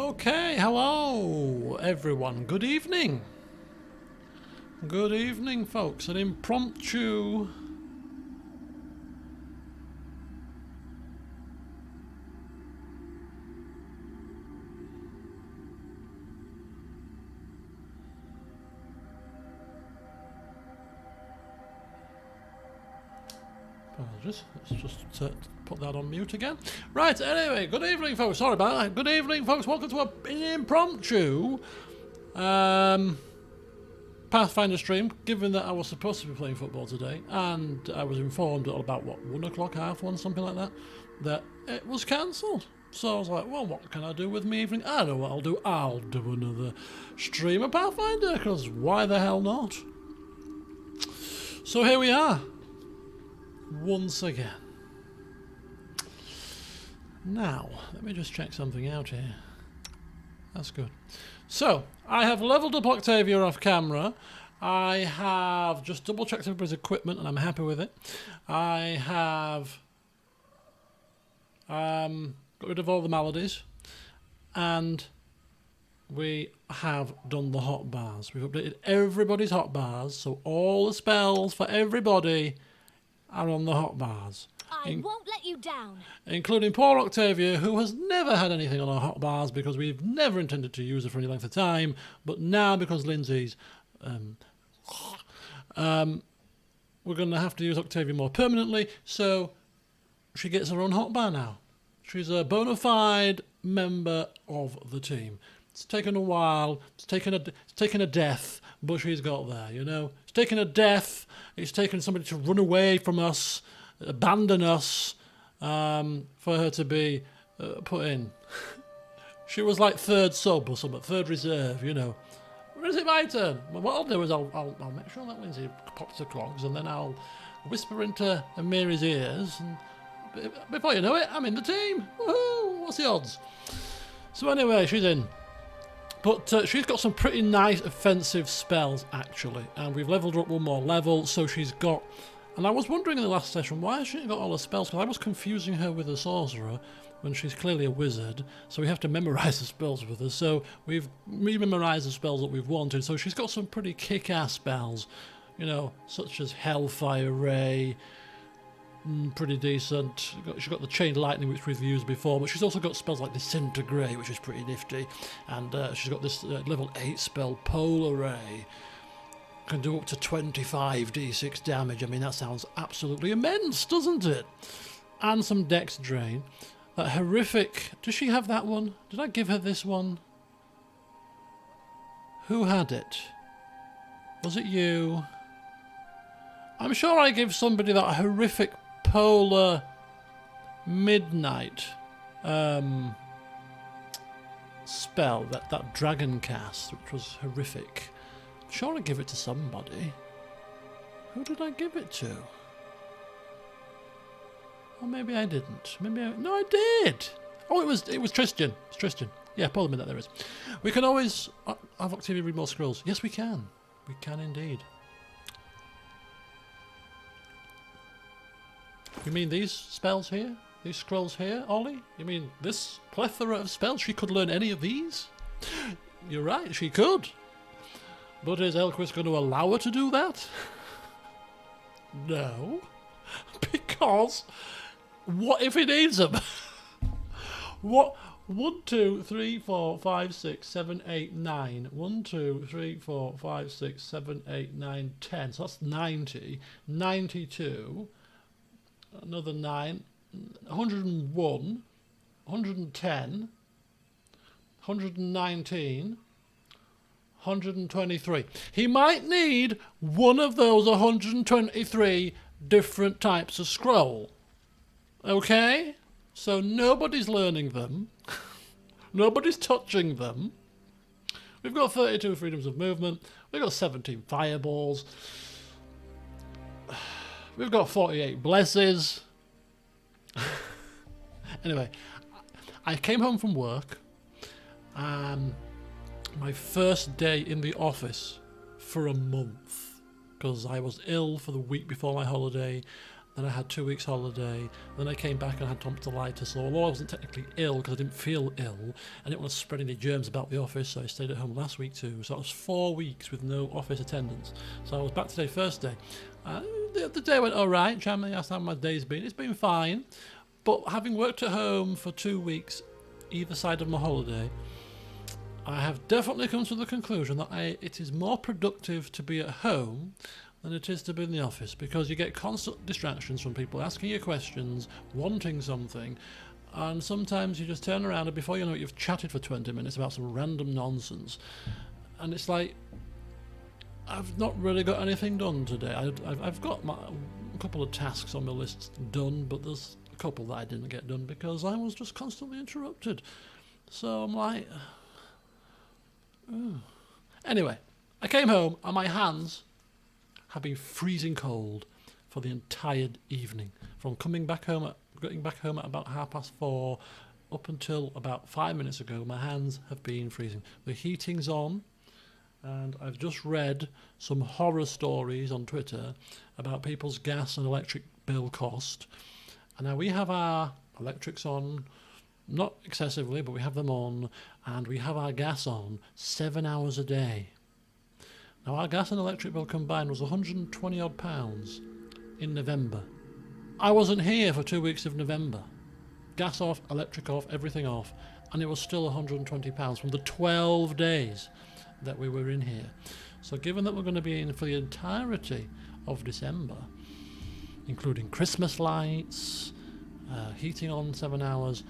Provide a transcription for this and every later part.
Okay, hello everyone. Good evening. Good evening, folks. An impromptu apologies. Let's just put that on mute again. Right, anyway, good evening, folks. Sorry about that. Good evening, folks. Welcome to an impromptu Pathfinder stream, given that I was supposed to be playing football today, and I was informed at about, 1 o'clock, half one, something like that, that it was cancelled. So I was like, well, what can I do with my evening? I know what I'll do. I'll do another stream of Pathfinder, because why the hell not? So here we are. Once again. Now, let me just check something out here. That's good. So, I have leveled up Octavia off camera. I have just double checked everybody's equipment and I'm happy with it. I have got rid of all the maladies. And we have done the hotbars. We've updated everybody's hotbars, so all the spells for everybody are on the hotbars. I won't let you down. Including poor Octavia, who has never had anything on her hotbars because we've never intended to use her for any length of time, but now because Lindsay's we're going to have to use Octavia more permanently, so she gets her own hotbar now. She's a bona fide member of the team. It's taken a while, it's taken a death, but she's got there, you know. It's taken a death, it's taken somebody to run away from us, abandon us, for her to be put in. She was like third sub or something, third reserve, you know. Or is it my turn? Well, what I'll do is I'll make sure that Lindsay pops her clogs, and then I'll whisper into Amiri's ears, and before you know it, I'm in the team. Woohoo! What's the odds? So anyway, she's in. But she's got some pretty nice offensive spells, actually. And we've leveled her up one more level, so she's got... And I was wondering in the last session, why has she got all her spells? Because I was confusing her with a sorcerer, when she's clearly a wizard. So we have to memorise the spells with her. So we've re-memorised the spells that we've wanted. So she's got some pretty kick-ass spells, you know, such as Hellfire Ray... pretty decent. She's got the Chain Lightning, which we've used before, but she's also got spells like Disintegrate, which is pretty nifty, and she's got this level 8 spell, Polar Ray. Can do up to 25 d6 damage. I mean, that sounds absolutely immense, doesn't it? And some Dex Drain. That horrific... Does she have that one? Did I give her this one? Who had it? Was it you? I'm sure I gave somebody that horrific Polar Midnight spell, that dragon cast, which was horrific. I'm sure I gave it to somebody. Who did I give it to? Or maybe I didn't. No, I did. Oh, it was Tristan. It's Tristan. Yeah, Polar Midnight there is. We can always have Octavia read more scrolls. Yes, we can. We can indeed. You mean these spells here? These scrolls here, Ollie? You mean this plethora of spells? She could learn any of these? You're right, she could. But is Elquist going to allow her to do that? No. Because what if he needs them? What? 1, 2, 3, 4, 5, 6, 7, 8, 9. 1, 2, 3, 4, 5, 6, 7, 8, 9, 10. So that's 90. 92. Another 9, 101, 110, 119, 123. He might need one of those 123 different types of scroll. Okay? So nobody's learning them. Nobody's touching them. We've got 32 freedoms of movement. We've got 17 fireballs. We've got 48 blesses. Anyway, I came home from work. My first day in the office for a month. Because I was ill for the week before my holiday. Then I had 2 weeks holiday. Then I came back and had tonsillitis. So although I wasn't technically ill because I didn't feel ill, I didn't want to spread any germs about the office, so I stayed at home last week too. So it was 4 weeks with no office attendance. So I was back today, first day. The day went all right. Chamley asked how my day's been. It's been fine. But having worked at home for 2 weeks, either side of my holiday, I have definitely come to the conclusion that it is more productive to be at home than it is to be in the office, because you get constant distractions from people asking you questions, wanting something, and sometimes you just turn around and before you know it, you've chatted for 20 minutes about some random nonsense, and it's like, I've not really got anything done today. I've got a couple of tasks on my list done, but there's a couple that I didn't get done because I was just constantly interrupted. So I'm like, oh. Anyway, I came home and my hands have been freezing cold for the entire evening. From getting back home at about 4:30 up until about 5 minutes ago, my hands have been freezing. The heating's on, and I've just read some horror stories on Twitter about people's gas and electric bill cost. And now we have our electrics on, not excessively, but we have them on, and we have our gas on 7 hours a day. Now our gas and electric bill combined was £120 odd in November. I wasn't here for 2 weeks of November. Gas off, electric off, everything off, and it was still £120 from the 12 days that we were in here. So given that we're going to be in for the entirety of December, including Christmas lights, heating on 7 hours,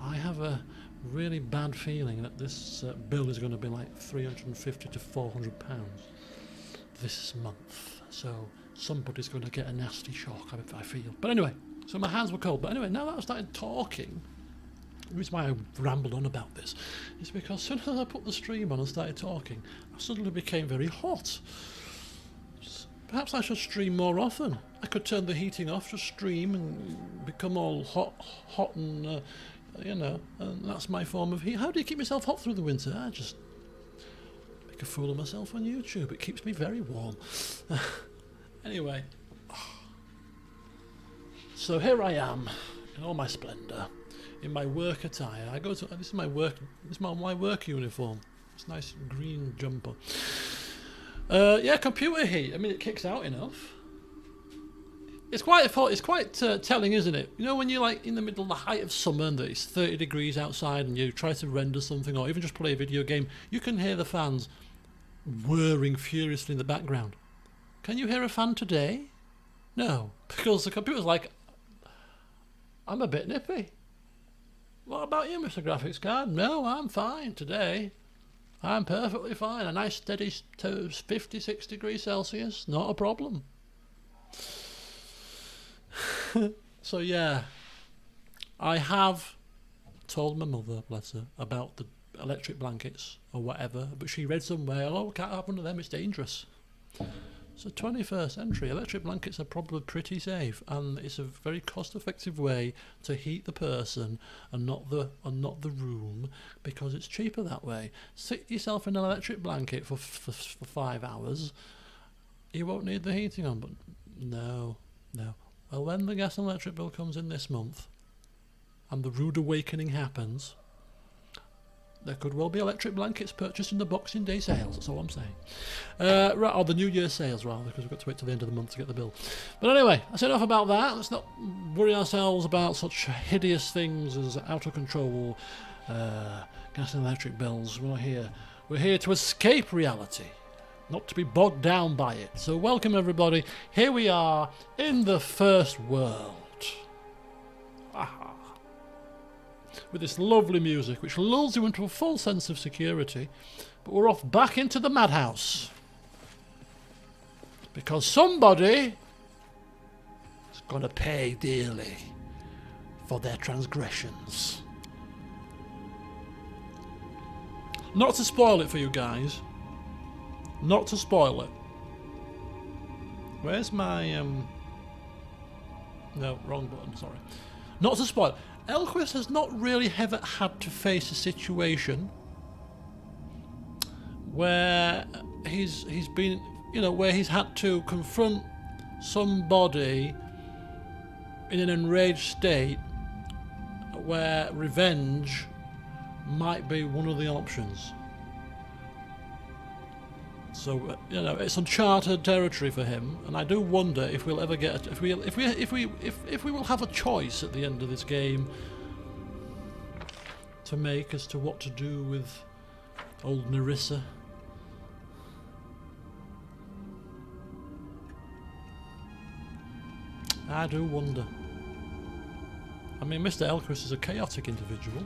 I have a really bad feeling that this bill is going to be like £350 to £400 this month. So somebody's going to get a nasty shock, I feel. But anyway, so my hands were cold. But anyway, now that I started talking, the reason why I rambled on about this is because as soon as I put the stream on and started talking, I suddenly became very hot. Perhaps I should stream more often. I could turn the heating off, just stream and become all hot and, and that's my form of heat. How do you keep yourself hot through the winter? I just make a fool of myself on YouTube. It keeps me very warm. Anyway, so here I am in all my splendour, in my work attire. This is my work uniform. It's a nice green jumper. Yeah, computer heat. I mean, it kicks out enough. It's quite telling, isn't it? You know, when you're like in the middle of the height of summer and it's 30 degrees outside and you try to render something or even just play a video game, you can hear the fans whirring furiously in the background. Can you hear a fan today? No, because the computer's like, I'm a bit nippy. What about you, Mr. Graphics Card? No, I'm fine today. I'm perfectly fine. A nice steady 56 degrees Celsius, not a problem. So yeah, I have told my mother, bless her, about the electric blankets or whatever, but she read somewhere, oh, can't have one of them, it's dangerous. So 21st century, electric blankets are probably pretty safe, and it's a very cost-effective way to heat the person and not the room, because it's cheaper that way. Sit yourself in an electric blanket for 5 hours, you won't need the heating on. But no. Well, when the gas and electric bill comes in this month, and the rude awakening happens, there could well be electric blankets purchased in the Boxing Day sales, that's all I'm saying. Right, or the New Year sales, rather, because we've got to wait till the end of the month to get the bill. But anyway, that's enough about that. Let's not worry ourselves about such hideous things as out of control gas and electric bills. We're not here. We're here to escape reality, not to be bogged down by it. So welcome, everybody. Here we are in the first world. Aha. With this lovely music which lulls you into a full sense of security, but we're off back into the madhouse because somebody is going to pay dearly for their transgressions. Not to spoil it for you guys, not to spoil it. Where's my no, wrong button, sorry. Not to spoil it. Elquist has not really ever had to face a situation where he's been, where he's had to confront somebody in an enraged state where revenge might be one of the options. So you know, it's uncharted territory for him, and I do wonder if we'll ever get if we will have a choice at the end of this game to make as to what to do with old Nerissa. I do wonder. I mean, Mr. Elquist is a chaotic individual.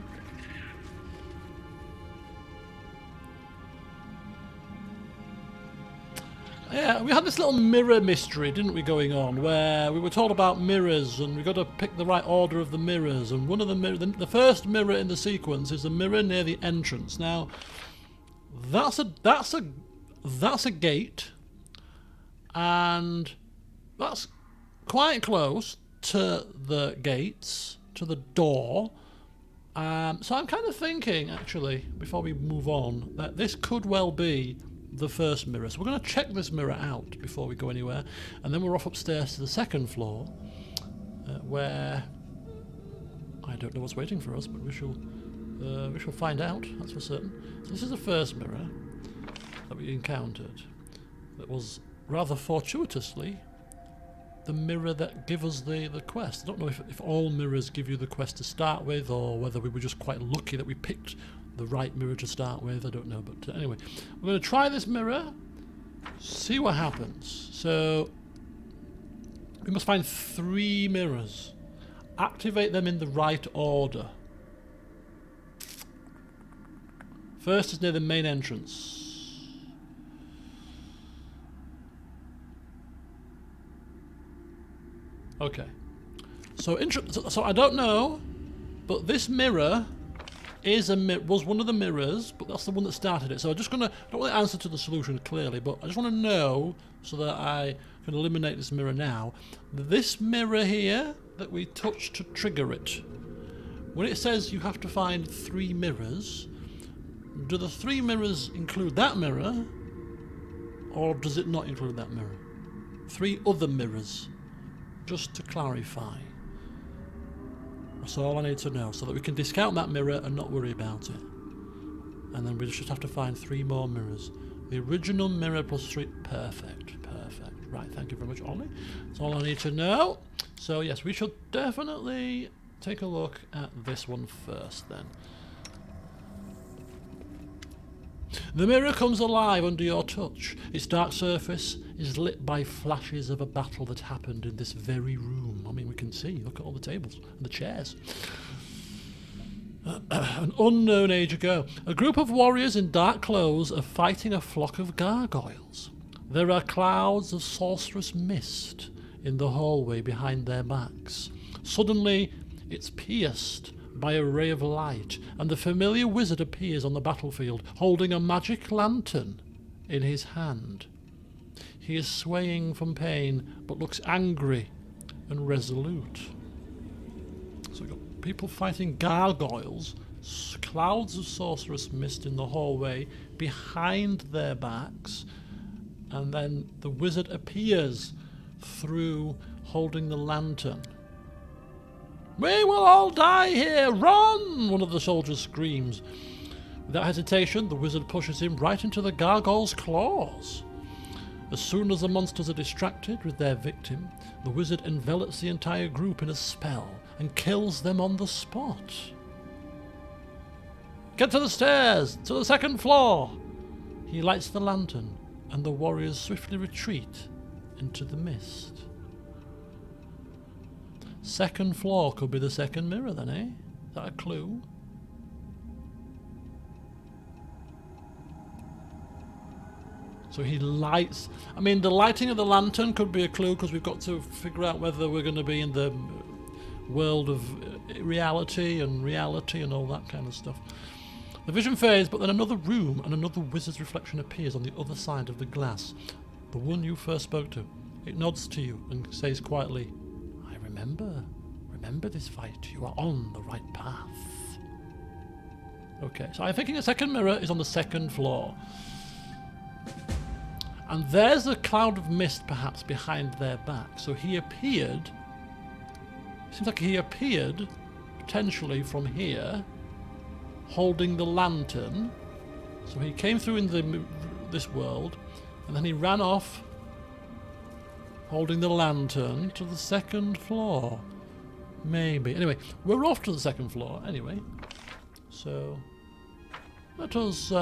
Yeah, we had this little mirror mystery, didn't we, going on, where we were told about mirrors and we got to pick the right order of the mirrors, and one of the first mirror in the sequence is the mirror near the entrance. Now, that's a gate, and that's quite close to the gates, to the door. So I'm kind of thinking, actually, before we move on, that this could well be the first mirror. So we're going to check this mirror out before we go anywhere, and then we're off upstairs to the second floor, where I don't know what's waiting for us, but we shall find out. That's for certain. So this is the first mirror that we encountered. That was rather fortuitously the mirror that gave us the quest. I don't know if all mirrors give you the quest to start with, or whether we were just quite lucky that we picked the right mirror to start with. I don't know, but anyway, we're going to try this mirror, see what happens. So we must find 3 mirrors, activate them in the right order. First is near the main entrance. Okay, so I don't know, but this mirror was one of the mirrors, but that's the one that started it. So I don't want the answer to the solution clearly, but I just want to know, so that I can eliminate this mirror now. This mirror here that we touched to trigger it, when it says you have to find 3 mirrors, do the 3 mirrors include that mirror, or does it not include that mirror? 3 other mirrors, just to clarify. That's all I need to know, so that we can discount that mirror and not worry about it. And then we just have to find 3 more mirrors. The original mirror plus 3. Perfect. Right, thank you very much, Ollie. That's all I need to know. So yes, we should definitely take a look at this one first then. The mirror comes alive under your touch. Its dark surface is lit by flashes of a battle that happened in this very room. I mean, we can see, look at all the tables and the chairs. An unknown age ago, a group of warriors in dark clothes are fighting a flock of gargoyles. There are clouds of sorcerous mist in the hallway behind their backs. Suddenly, it's pierced by a ray of light, and the familiar wizard appears on the battlefield, holding a magic lantern in his hand. He is swaying from pain, but looks angry and resolute. So we've got people fighting gargoyles, clouds of sorcerous mist in the hallway behind their backs, and then the wizard appears through holding the lantern. "We will all die here! Run!" one of the soldiers screams. Without hesitation, the wizard pushes him right into the gargoyle's claws. As soon as the monsters are distracted with their victim, the wizard envelops the entire group in a spell and kills them on the spot. "Get to the stairs! To the second floor!" He lights the lantern, and the warriors swiftly retreat into the mist. Second floor could be the second mirror then, eh? Is that a clue? So he lights... I mean, the lighting of the lantern could be a clue, because we've got to figure out whether we're going to be in the world of reality and reality and all that kind of stuff. The vision fades, but then another room and another wizard's reflection appears on the other side of the glass. The one you first spoke to. It nods to you and says quietly, Remember this fight. You are on the right path. Okay, so I'm thinking the second mirror is on the second floor. And there's a cloud of mist perhaps behind their back. So he appeared Seems like he appeared, potentially from here, holding the lantern. So he came through in this world, and then he ran off, holding the lantern, to the second floor. Maybe. Anyway, we're off to the second floor, anyway. So, let us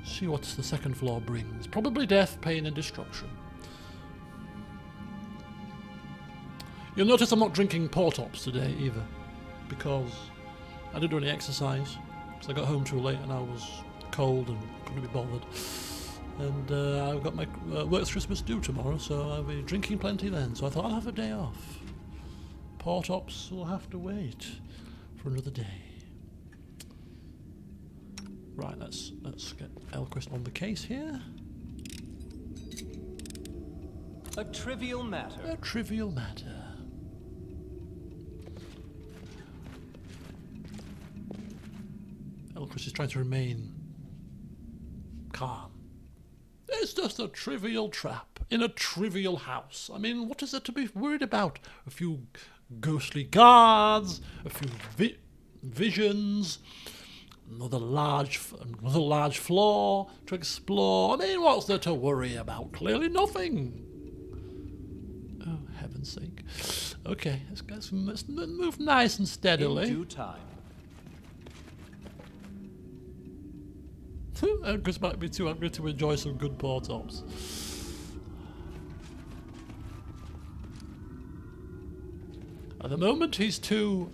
see what the second floor brings. Probably death, pain, and destruction. You'll notice I'm not drinking Port-Ops today either, because I didn't do any exercise, because I got home too late and I was cold and couldn't be bothered. And I've got my work's Christmas due tomorrow, so I'll be drinking plenty then. So I thought I'll have a day off. Port-Ops will have to wait for another day. Right, let's get Elquist on the case here. A trivial matter. A trivial matter. Elquist is trying to remain calm. It's just a trivial trap in a trivial house. I mean, what is there to be worried about? A few ghostly guards, a few visions, another large floor to explore. I mean, what's there to worry about? Clearly nothing. Oh, heaven's sake. Okay, let's move nice and steadily. In due time. Elquist might be too hungry to enjoy some good Port-Ops. At the moment, he's too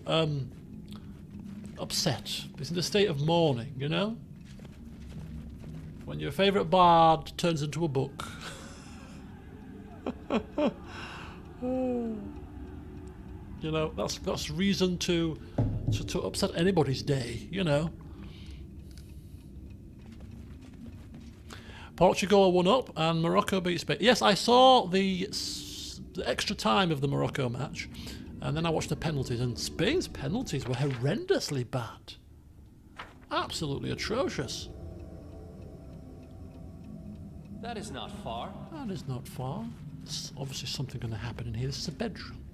upset. He's in a state of mourning, you know? When your favourite bard turns into a book. You know, that's reason to upset anybody's day, you know? Portugal 1-up and Morocco beat Spain. Yes, I saw the extra time of the Morocco match, and then I watched the penalties, and Spain's penalties were horrendously bad. Absolutely atrocious. That is not far. That is not far. There's obviously something going to happen in here. This is a bedroom.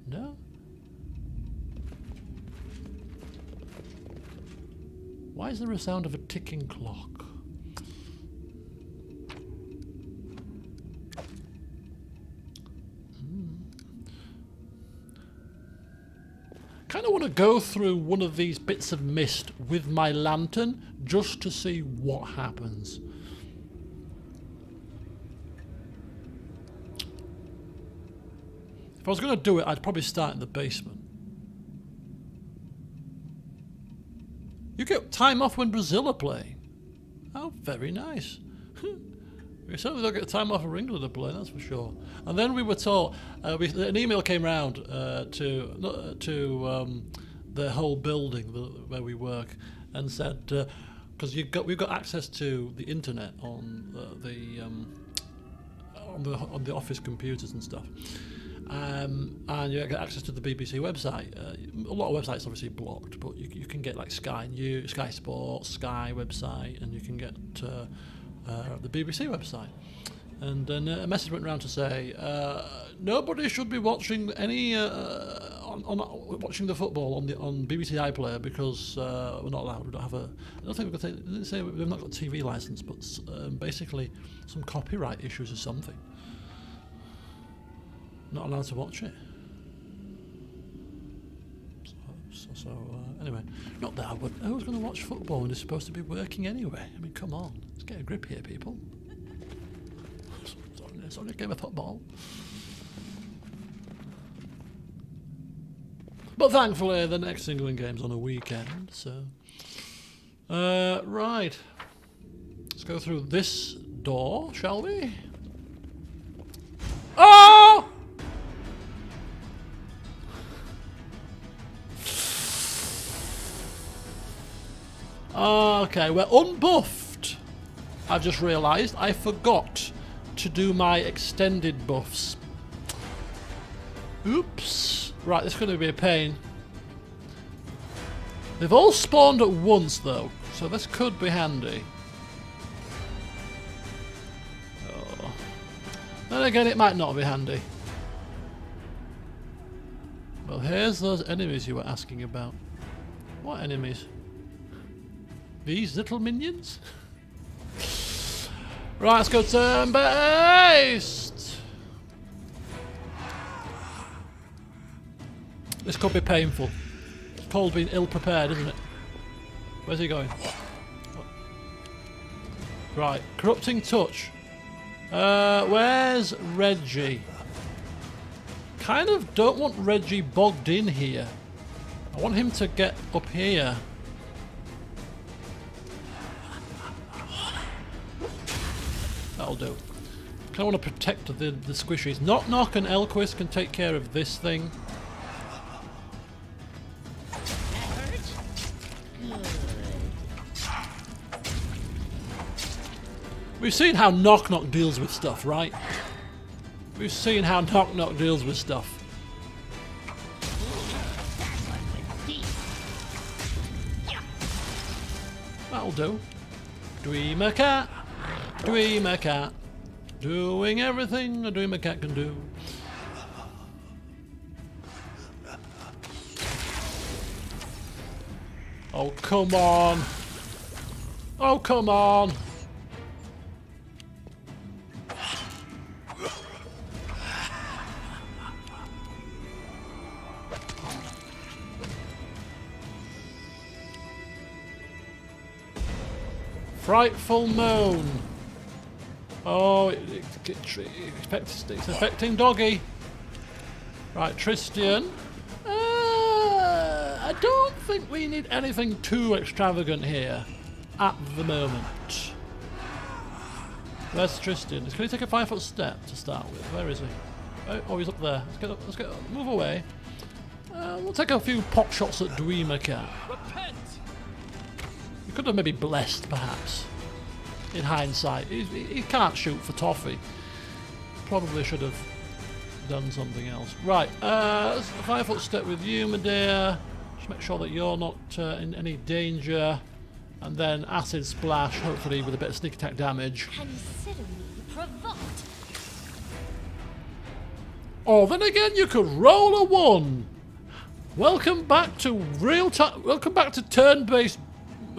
No? Why is there a sound of a ticking clock? Kind of want to go through one of these bits of mist with my lantern just to see what happens. If I was going to do it, I'd probably start in the basement. You get time off when Brazil are playing. Oh, very nice. We certainly don't get time off for England to play, that's for sure. And then we were told, an email came round to the whole building where we work, and said, because we've got access to the internet on the office computers and stuff, and you get access to the BBC website. A lot of websites obviously blocked, but you can get like Sky News, Sky Sports, Sky website, and you can get the BBC website. And then a message went round to say nobody should be watching any watching the football on BBC iPlayer because we're not allowed. We don't have a. I don't think we've got. They didn't say we've not got a TV license, but basically some copyright issues or something. Not allowed to watch it. So anyway, not that I would. Who's going to watch football when it's supposed to be working anyway? I mean, come on, let's get a grip here, people. It's only a game of football. But thankfully, the next England game's on a weekend, so right. Let's go through this door, shall we? Oh! Okay, we're unbuffed. I've just realised I forgot to do my extended buffs. Oops. Right, this is going to be a pain. They've all spawned at once though, so this could be handy. Oh. Then again, it might not be handy. here's those enemies you were asking about. What enemies? These little minions? Right, let's go turn-based! This could be painful. It's called being ill-prepared, isn't it? Where's he going? Right, corrupting touch. Where's Reggie? Kind of don't want Reggie bogged in here. I want him to get up here. That'll do. Kind of want to protect the squishies. Knock Knock and Elquist can take care of this thing. We've seen how Knock Knock deals with stuff, right? We've seen how Knock Knock deals with stuff. That'll do. Dreamer cat. Dreamer cat. Doing everything a dreamer cat can do. Oh, come on. Oh, come on. Frightful moan. Oh, it's affecting Doggy. Right, Tristian. I don't think we need anything too extravagant here at the moment. Where's Tristian? Can he take a 5-foot step to start with? Where is he? Oh, he's up there. Let's get up. Move away. We'll take a few pot shots at Dreamer Cat. Repent! You could have maybe blessed, perhaps. In hindsight, he can't shoot for toffee. Probably should have done something else. Right, a 5-foot step with you, my dear. Just make sure that you're not in any danger. And then acid splash, hopefully with a bit of sneak attack damage. Consider me provoked. Oh, then again, you could roll a 1. Welcome back to real time. Welcome back to turn-based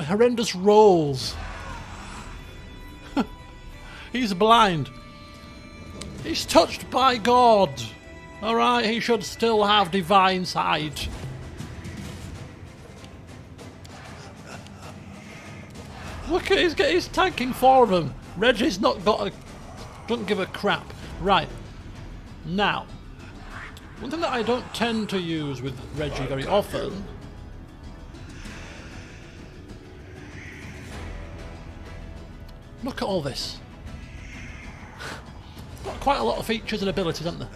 horrendous rolls. He's blind. He's touched by God. Alright, he should still have divine sight. Look at he's tanking 4 of them. Reggie's not got a... doesn't give a crap. Right. Now, one thing that I don't tend to use with Reggie very often... Look at all this. Got quite a lot of features and abilities, aren't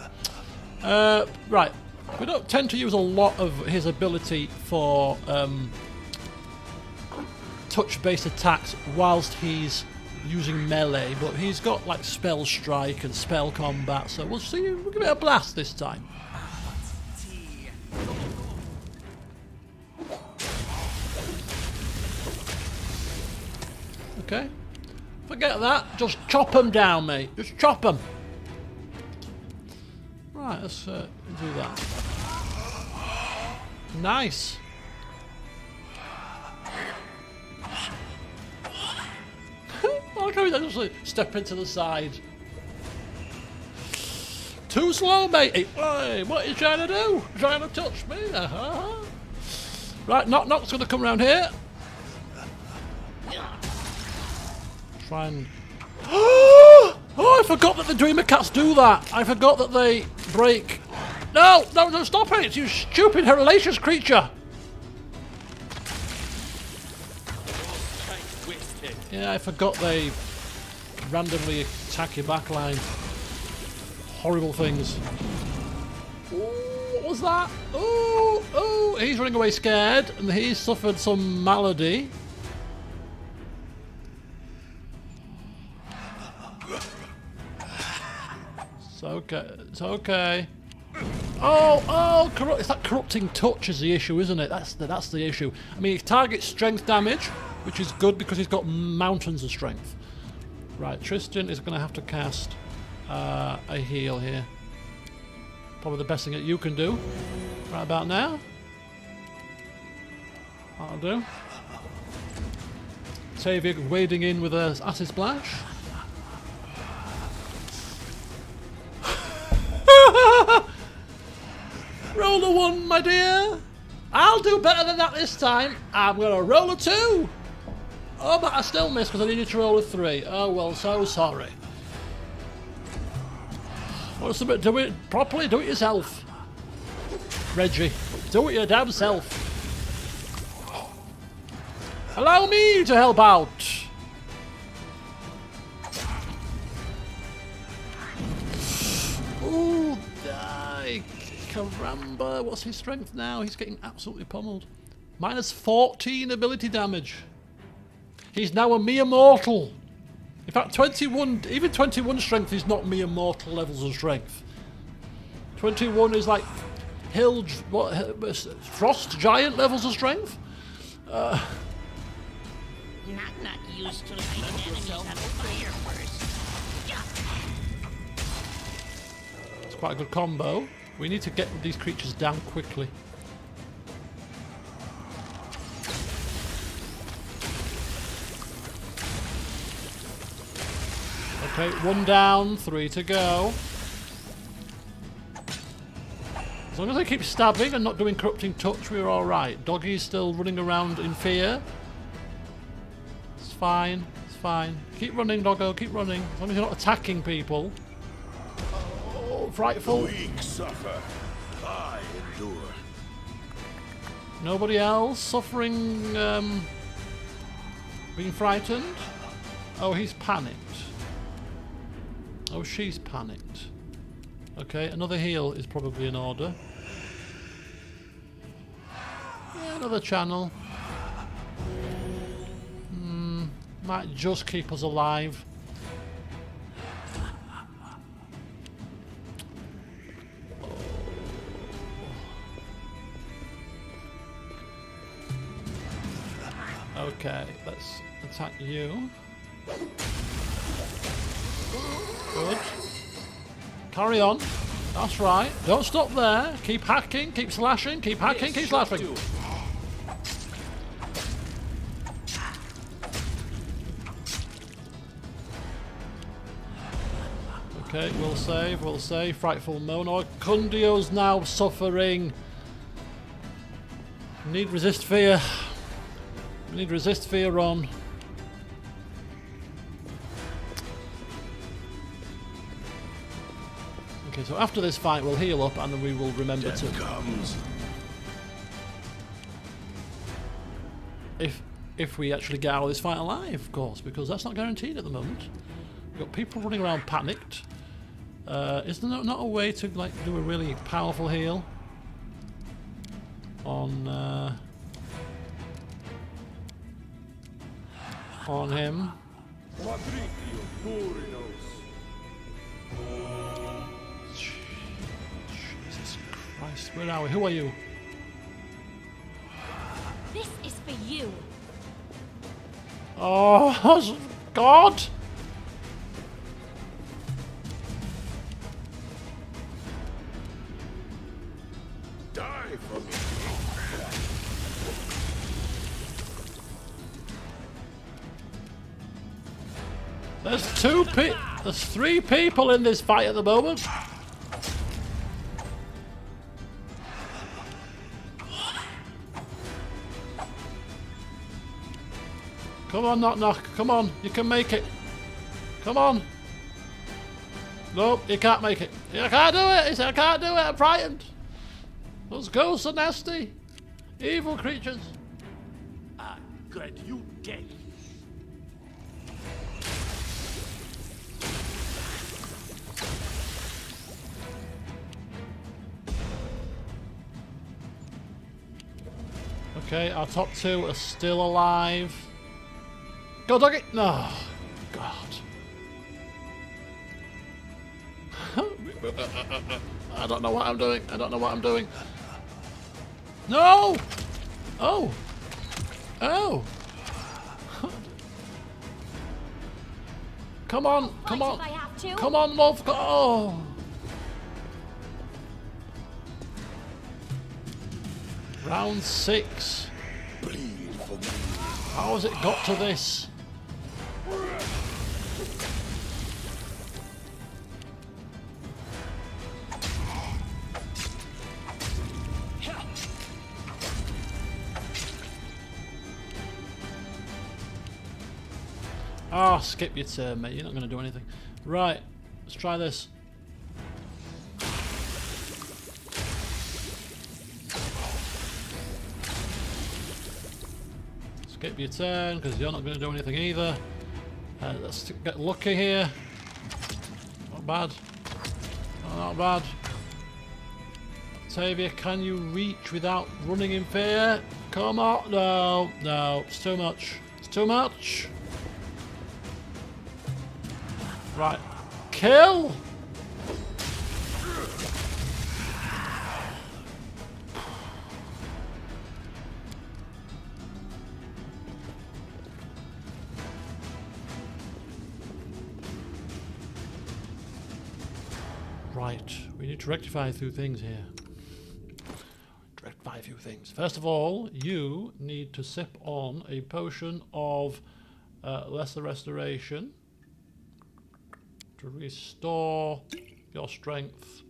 there? Right. We don't tend to use a lot of his ability for touch-based attacks whilst he's using melee, but he's got like spell strike and spell combat, so we'll see. We'll give it a blast this time. Okay. Forget that. Just chop them down, mate. Just chop them. Right, let's do that. Nice. I like how he's actually stepping to the side. Too slow, matey. Hey, what are you trying to do? Trying to touch me? Right, Knock Knock's going to come around here. Try and... Oh, I forgot that the Dreamer Cats do that. I forgot that they break... No, stop it, you stupid, hellacious creature. Yeah, I forgot they randomly attack your backline. Horrible things. Ooh, what was that? Ooh, he's running away scared, and he's suffered some malady. It's okay. Oh! It's that corrupting touch is the issue, isn't it? That's the issue. I mean, he targets strength damage, which is good because he's got mountains of strength. Right, Tristian is going to have to cast a heal here. Probably the best thing that you can do right about now. That'll do. Tavia wading in with a acid splash. Roll a 1, my dear. I'll do better than that this time. I'm going to roll a 2. Oh, but I still missed because I needed to roll a 3. Oh, well, so sorry. What's the bit? Do it properly. Do it yourself. Reggie. Do it your damn self. Allow me to help out. Ooh, die. Caramba. What's his strength now? He's getting absolutely pummeled. Minus 14 ability damage. He's now a mere mortal. In fact, 21, even 21 strength is not mere mortal levels of strength. 21 is like frost giant levels of strength. Not used to lighting enemies on fire first. It's quite a good combo. We need to get these creatures down quickly. Okay, 1 down, 3 to go. As long as I keep stabbing and not doing corrupting touch, we're alright. Doggy's still running around in fear. It's fine, it's fine. Keep running, doggo, keep running. As long as you're not attacking people. Oh, frightful. Weak suffer, I endure. Nobody else suffering, being frightened? Oh, he's panicked. Oh, she's panicked. Okay, another heal is probably in order. Yeah, another channel. Might just keep us alive. Okay, let's attack you. Good. Carry on. That's right. Don't stop there. Keep hacking, keep slashing, keep hacking, keep slashing. Okay, we'll save, we'll save. Frightful Monarch. Kundio's now suffering. We need resist fear. We need resist fear on. Okay, so after this fight we'll heal up and then we will remember to... Comes. If we actually get out of this fight alive, of course, because that's not guaranteed at the moment. We've got people running around panicked. Is there not a way to like do a really powerful heal on him? Jesus Christ, where are we? Who are you? This is for you. Oh, God! Die for me. There's 3 people in this fight at the moment. Come on, Knock Knock. Come on, you can make it. Come on. Nope, you can't make it. You can't do it. He said, I can't do it. I'm frightened. Those ghosts are nasty. Evil creatures. I'm glad you dead. Okay, our top 2 are still alive. Go, doggy! No. God. I don't know what I'm doing. I don't know what I'm doing. No! Oh! Oh! Come on! Come Fight on! if I have to. Come on, love! Oh! Round 6. Bleed for me. How has it got to this? Ah, skip your turn, mate. You're not going to do anything. Right, let's try this. Skip your turn, because you're not going to do anything either. Let's get lucky here. Not bad. Not bad. Octavia, can you reach without running in fear? Come on. No, no. It's too much. It's too much. Right. Kill! Right. We need to rectify a few things here. Rectify a few things. First of all, you need to sip on a potion of lesser restoration to restore your strength.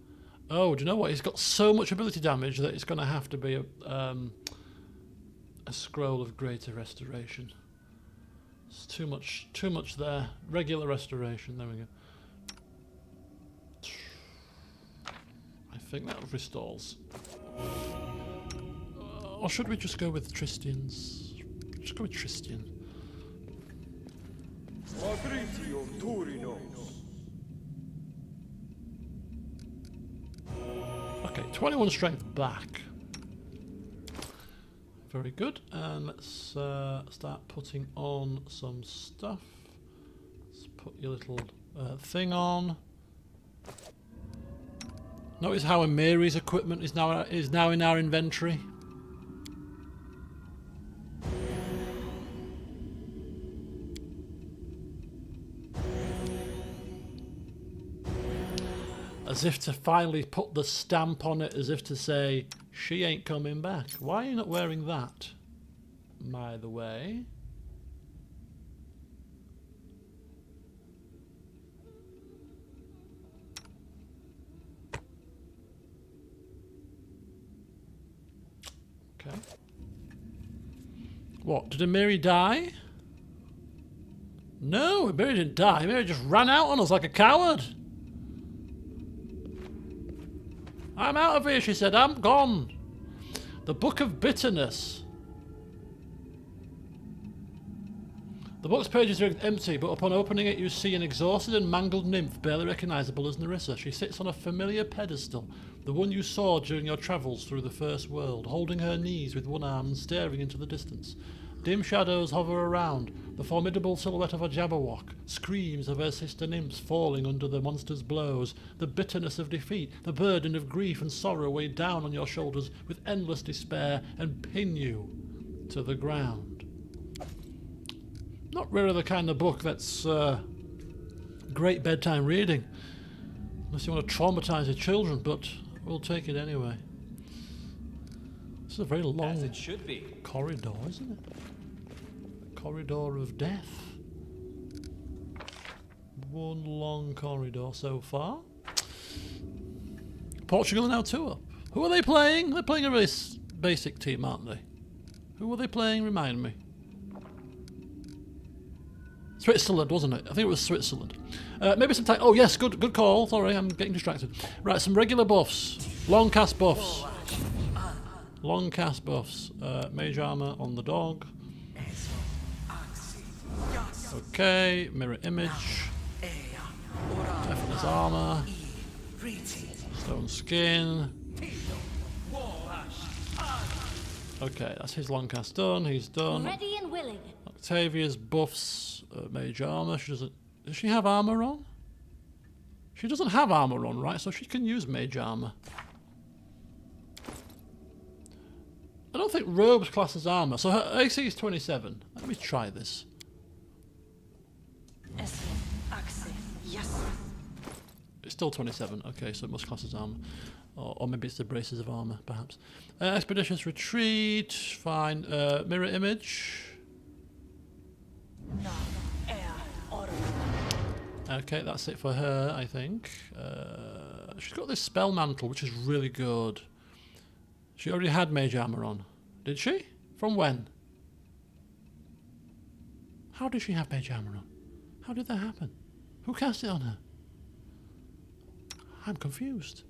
Oh, do you know what? He's got so much ability damage that it's going to have to be a scroll of greater restoration. It's too much there. Regular restoration. There we go. I think that restores. Or should we just go with Tristian's? Just go with Tristian. Okay, 21 strength back. Very good. And let's start putting on some stuff. Let's put your little thing on. Notice how Amiri's equipment is now in our inventory. As if to finally put the stamp on it, as if to say, she ain't coming back. Why are you not wearing that, by the way? Okay. What, did Amiri die? No, Amiri didn't die. Amiri just ran out on us like a coward. I'm out of here, she said. I'm gone. The Book of Bitterness. The book's pages are empty, but upon opening it you see an exhausted and mangled nymph barely recognisable as Nerissa. She sits on a familiar pedestal, the one you saw during your travels through the First World, holding her knees with one arm and staring into the distance. Dim shadows hover around. The formidable silhouette of a Jabberwock. Screams of her sister nymphs falling under the monster's blows. The bitterness of defeat. The burden of grief and sorrow weighed down on your shoulders with endless despair and pin you to the ground. Not really the kind of book that's great bedtime reading. Unless you want to traumatise your children, but we'll take it anyway. This is a very long As it should be. corridor, isn't it? Corridor of death. One long corridor so far. Portugal are now 2 up. Who are they playing? They're playing a really basic team, aren't they? Who were they playing? Remind me. Switzerland, wasn't it? I think it was Switzerland. Maybe some time. Oh yes, good call. Sorry, I'm getting distracted. Right, some regular buffs. Long cast buffs. Long cast buffs. Mage armor on the dog. Okay, mirror image. Deafener's armor. Stone skin. Okay, that's his long cast done. He's done. Ready and willing. Octavia's buffs. Mage armor. She doesn't. Does she have armor on? She doesn't have armor on, right? So she can use mage armor. I don't think robes class as armor. So her AC is 27. Let me try this. It's still 27. Okay, so it must class as armor. Or maybe it's the braces of armour, perhaps. Expeditious retreat, fine. Mirror image. Okay, that's it for her, I think. She's got this spell mantle, which is really good. She already had mage armour on. Did she? From when? How did she have mage armour on? How did that happen? Who cast it on her? I'm confused.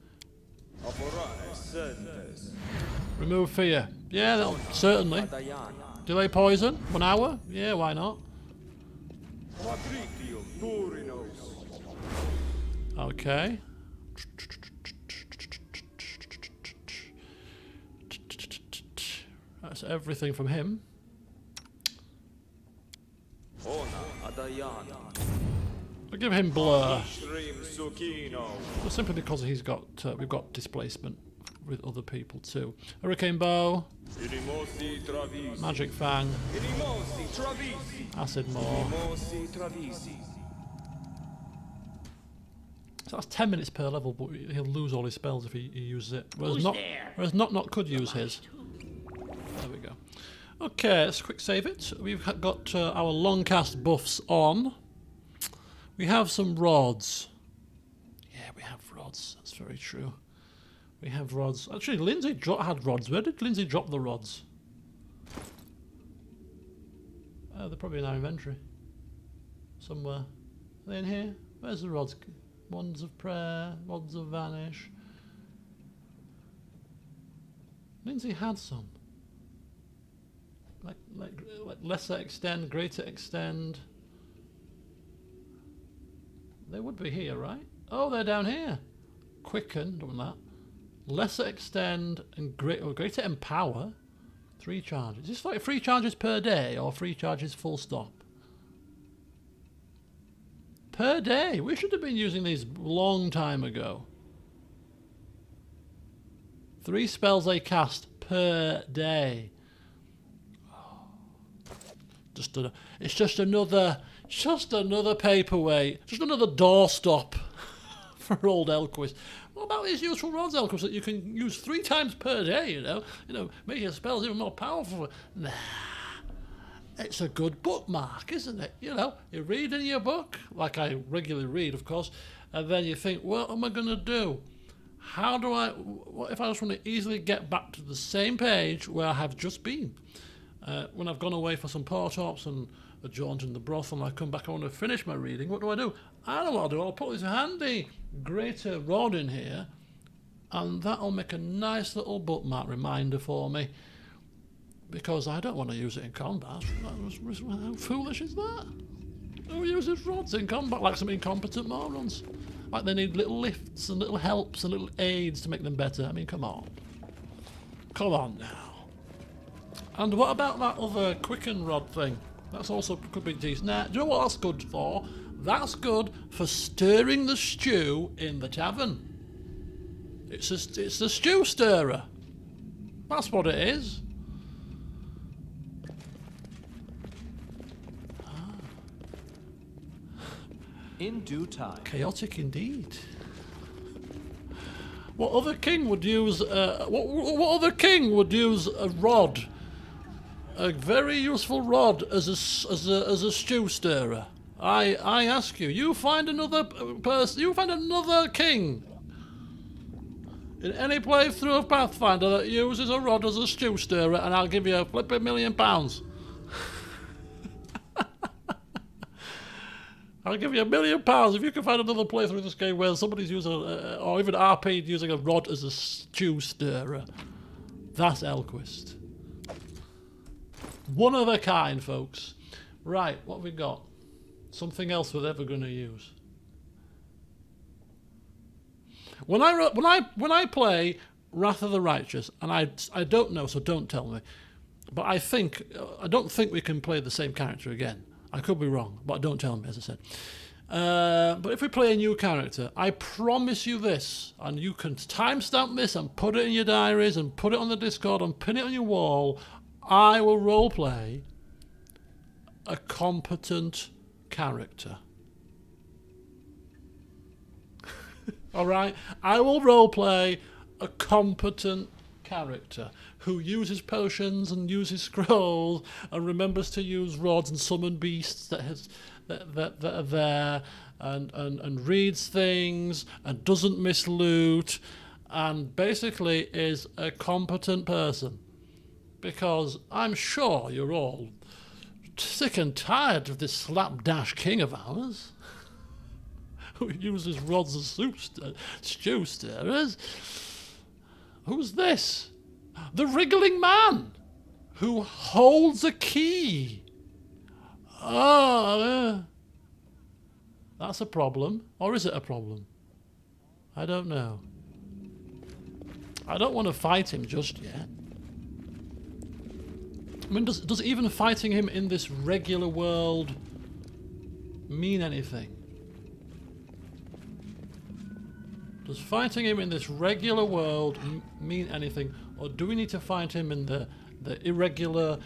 Remove fear. Yeah, that'll certainly. Delay poison? 1 hour? Yeah, why not? Okay. That's everything from him. I'll give him blur. Well, simply because he's got we've got displacement with other people too. Hurricane bow. Magic fang. Acid maw. So that's 10 minutes per level, but he'll lose all his spells if he uses it. Whereas not could use his. There we go. Okay, let's quick save it. We've got our long cast buffs on. We have some rods. Yeah, we have rods. That's very true. We have rods. Actually, Lindsay had rods. Where did Lindsay drop the rods? They're probably in our inventory. Somewhere. Are they in here? Where's the rods? Wands of prayer, wands of vanish. Lindsay had some. Like lesser extend, greater extend. They would be here, right? Oh, they're down here. Quicken, don't want that. Lesser extend and greater empower. 3 charges. Is this like 3 charges per day or 3 charges full stop? Per day. We should have been using these long time ago. 3 spells they cast per day. It's just another paperweight, just another doorstop for old Elquist. What about these useful rods, Elquist, that you can use 3 times per day? You know, make your spells even more powerful. Nah. It's a good bookmark, isn't it? You know, you read in your book, like I regularly read, of course, and then you think, what am I going to do? What if I just want to easily get back to the same page where I have just been? When I've gone away for some portops and a jaunt in the brothel and I come back, I want to finish my reading, what do? I know what I'll do. I'll put this handy greater rod in here, and that'll make a nice little bookmark reminder for me. Because I don't want to use it in combat. How foolish is that? Who uses rods in combat like some incompetent morons? Like they need little lifts and little helps and little aids to make them better. I mean, come on. Come on now. And what about that other quicken rod thing? That's also could be decent. Now, do you know what that's good for? That's good for stirring the stew in the tavern. It's the stew stirrer. That's what it is. In due time. Chaotic indeed. What other king would use? What other king would use a rod? A very useful rod as a stew stirrer. I ask you. You find another person. You find another king in any playthrough of Pathfinder that uses a rod as a stew stirrer, and I'll give you a flipping £1,000,000. I'll give you £1 million if you can find another playthrough of this game where somebody's using, or even RP using a rod as a stew stirrer. That's Elquist. One of a kind, folks. Right, what have we got? Something else we're ever going to use. When I play Wrath of the Righteous, and I don't know, so don't tell me, but I don't think we can play the same character again. I could be wrong, but don't tell me, as I said. But if we play a new character, I promise you this, and you can timestamp this and put it in your diaries and put it on the Discord and pin it on your wall, I will roleplay a competent character. Alright? I will roleplay a competent character who uses potions and uses scrolls and remembers to use rods and summon beasts that are there and reads things and doesn't miss loot and basically is a competent person. Because I'm sure you're all sick and tired of this slapdash king of ours who uses rods and stew stirrers. Who's this? The wriggling man who holds a key. Oh, that's a problem. Or is it a problem? I don't know. I don't want to fight him just yet. I mean, does even fighting him in this regular world mean anything? Does fighting him in this regular world mean anything? Or do we need to fight him in the irregular,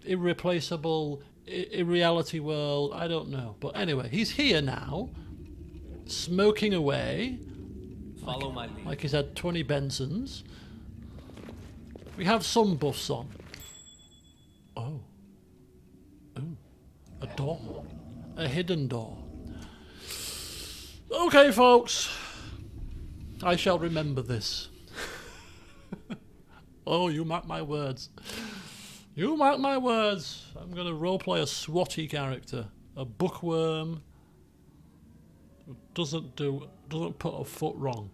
irreplaceable, irreality world? I don't know. But anyway, he's here now, smoking away. Follow my lead. Like he's had 20 Bensons. We have some buffs on. Oh. Ooh. A door. A hidden door. Okay, folks. I shall remember this. Oh, you mark my words. You mark my words. I'm going to roleplay a swotty character. A bookworm who doesn't put a foot wrong.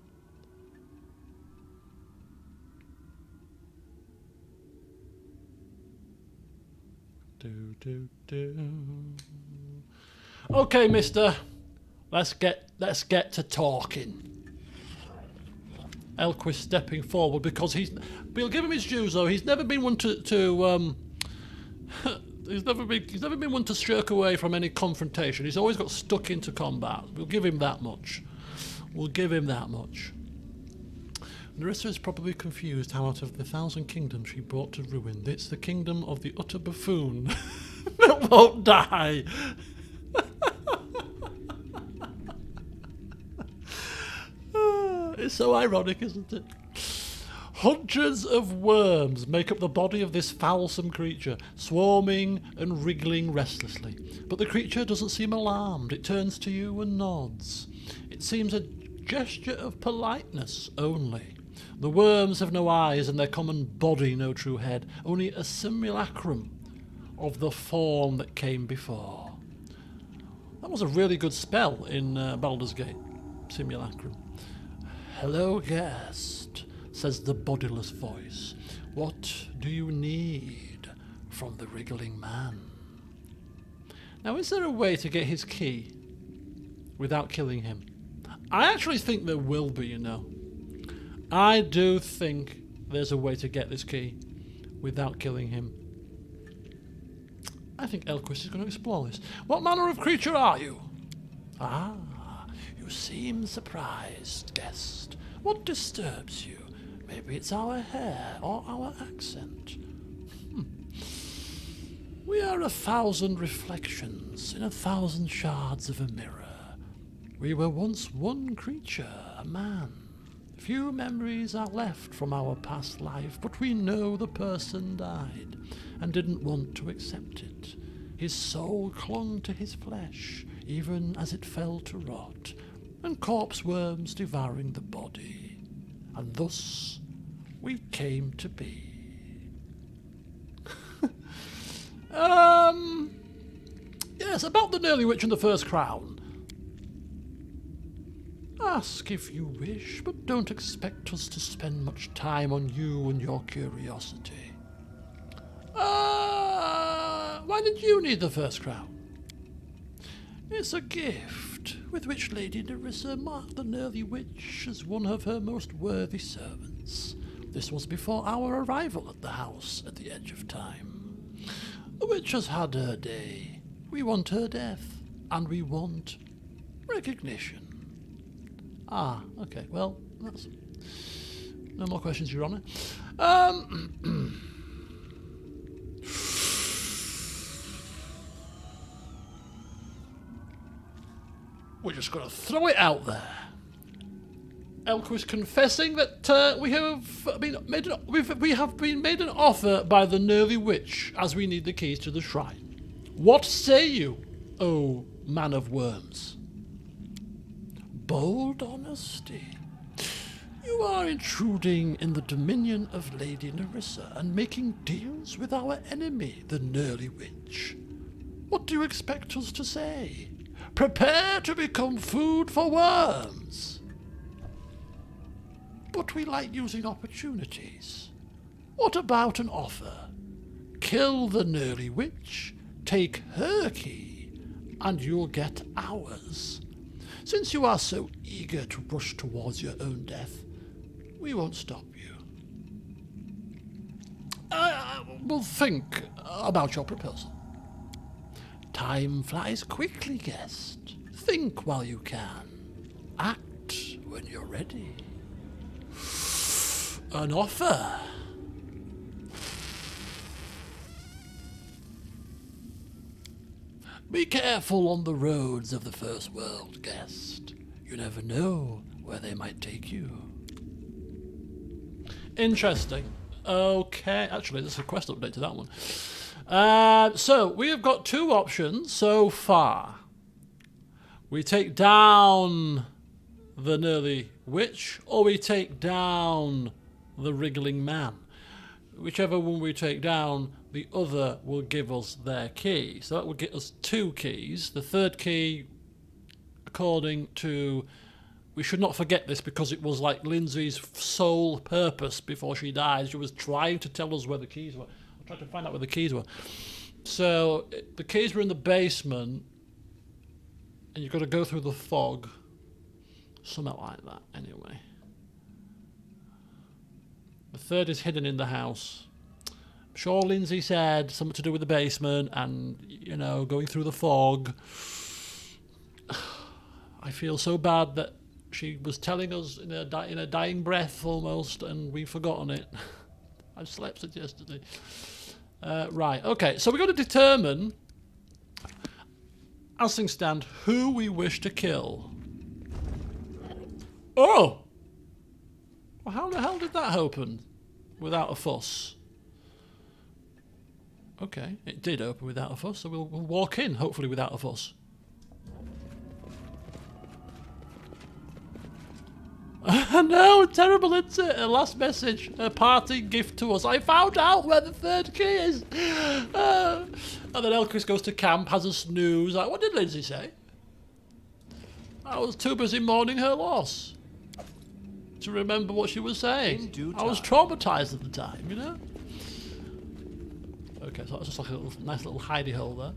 Okay, mister. Let's get to talking. Elquist stepping forward because we'll give him his dues though. He's never been one to he's never been one to shirk away from any confrontation. He's always got stuck into combat. We'll give him that much. We'll give him that much. Nerissa is probably confused how out of the 1,000 kingdoms she brought to ruin, it's the kingdom of the utter buffoon that won't die. It's so ironic, isn't it? Hundreds of worms make up the body of this foulsome creature, swarming and wriggling restlessly. But the creature doesn't seem alarmed. It turns to you and nods. It seems a gesture of politeness only. The worms have no eyes and their common body no true head, only a simulacrum of the form that came before. That was a really good spell in Baldur's Gate. Simulacrum. Hello, guest, says the bodiless voice. What do you need from the wriggling man? Now, is there a way to get his key without killing him? I actually think there will be, you know. I do think there's a way to get this key without killing him. I think Elquist is going to explore this. What manner of creature are you? Ah, you seem surprised, guest. What disturbs you? Maybe it's our hair or our accent. We are 1,000 reflections in 1,000 shards of a mirror. We were once one creature, a man. Few memories are left from our past life, but we know the person died and didn't want to accept it. His soul clung to his flesh, even as it fell to rot, and corpse worms devouring the body. And thus we came to be. Yes, about the Nearly Witch and the First Crown. Ask if you wish, but don't expect us to spend much time on you and your curiosity. Why did you need the First Crown? It's a gift with which Lady Nerissa marked the Nearly Witch as one of her most worthy servants. This was before our arrival at the house at the edge of time. The witch has had her day. We want her death, and we want recognition. Ah, okay, well, that's... No more questions, Your Honour. We're just going to throw it out there. Elquist confessing that we have been made an offer by the nervy witch, as we need the keys to the shrine. What say you, O man of worms? Bold honesty. You are intruding in the dominion of Lady Nerissa and making deals with our enemy, the Nerly Witch. What do you expect us to say? Prepare to become food for worms. But we like using opportunities. What about an offer? Kill the Nerly Witch, take her key, and you'll get ours. Since you are so eager to rush towards your own death, we won't stop you. We'll think about your proposal. Time flies quickly, guest. Think while you can. Act when you're ready. An offer. Be careful on the roads of the First World, guest. You never know where they might take you. Interesting. Okay, actually, there's a quest update to that one. So, we have got two options so far. We take down the Nerly Witch, or we take down the Wriggling Man. Whichever one we take down, the other will give us their key. So that will get us two keys. The third key, according to... We should not forget this because it was like Lindsay's sole purpose before she died. She was trying to tell us where the keys were. I tried to find out where the keys were. So the keys were in the basement, and you've got to go through the fog. Something like that, anyway. The third is hidden in the house. I'm sure Lindsay said something to do with the basement and, you know, going through the fog. I feel so bad that she was telling us in a dying breath almost, and we've forgotten it. I slept it yesterday. Right, okay, so we've got to determine, as things stand, who we wish to kill. Oh! Well, how the hell did that open without a fuss? Okay, it did open without a fuss, so we'll walk in, hopefully without a fuss. No, terrible, isn't it? A last message, a party gift to us. I found out where the third key is. And then Elquist goes to camp, has a snooze. Like, what did Lindsay say? I was too busy mourning her loss to remember what she was saying. I was traumatized at the time, you know? Okay, so that's just like a nice little hidey hole there.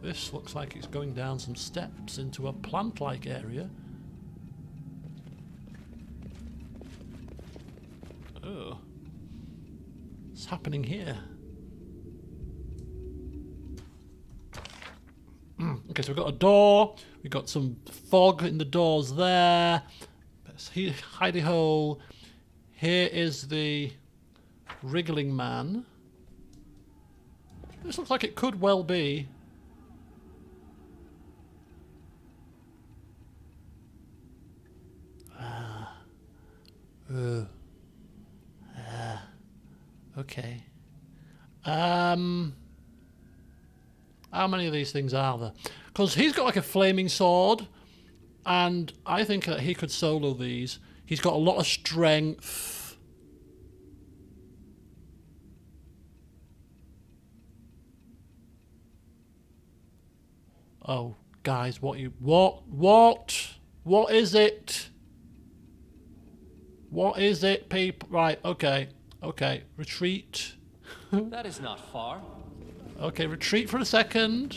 This looks like it's going down some steps into a plant-like area. Oh. What's happening here? Okay, so we've got a door. We've got some fog in the doors there. Hidey hole. Here is the Wriggling Man. This looks like it could well be. Okay. How many of these things are there? Because he's got like a flaming sword, and I think that he could solo these. He's got a lot of strength. Oh, guys, what is it? What is it, people? Right, okay, retreat. That is not far. Okay, retreat for a second.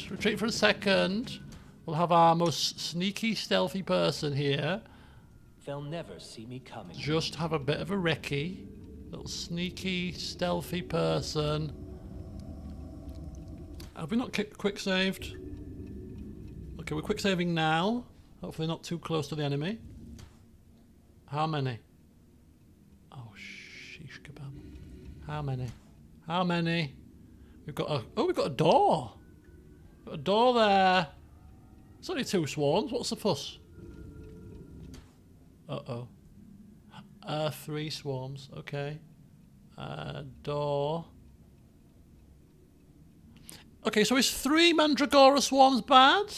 We'll have our most sneaky, stealthy person here. They'll never see me coming. Just have a bit of a recce. Little sneaky, stealthy person. Have we not quick saved? Okay, we're quick saving now. Hopefully not too close to the enemy. How many? Oh, sheesh kebab. How many? We've got a door. Got a door there. It's only two swarms. What's the fuss? Uh-oh. 3 swarms, okay. Door. Okay, so is 3 Mandragora swarms bad?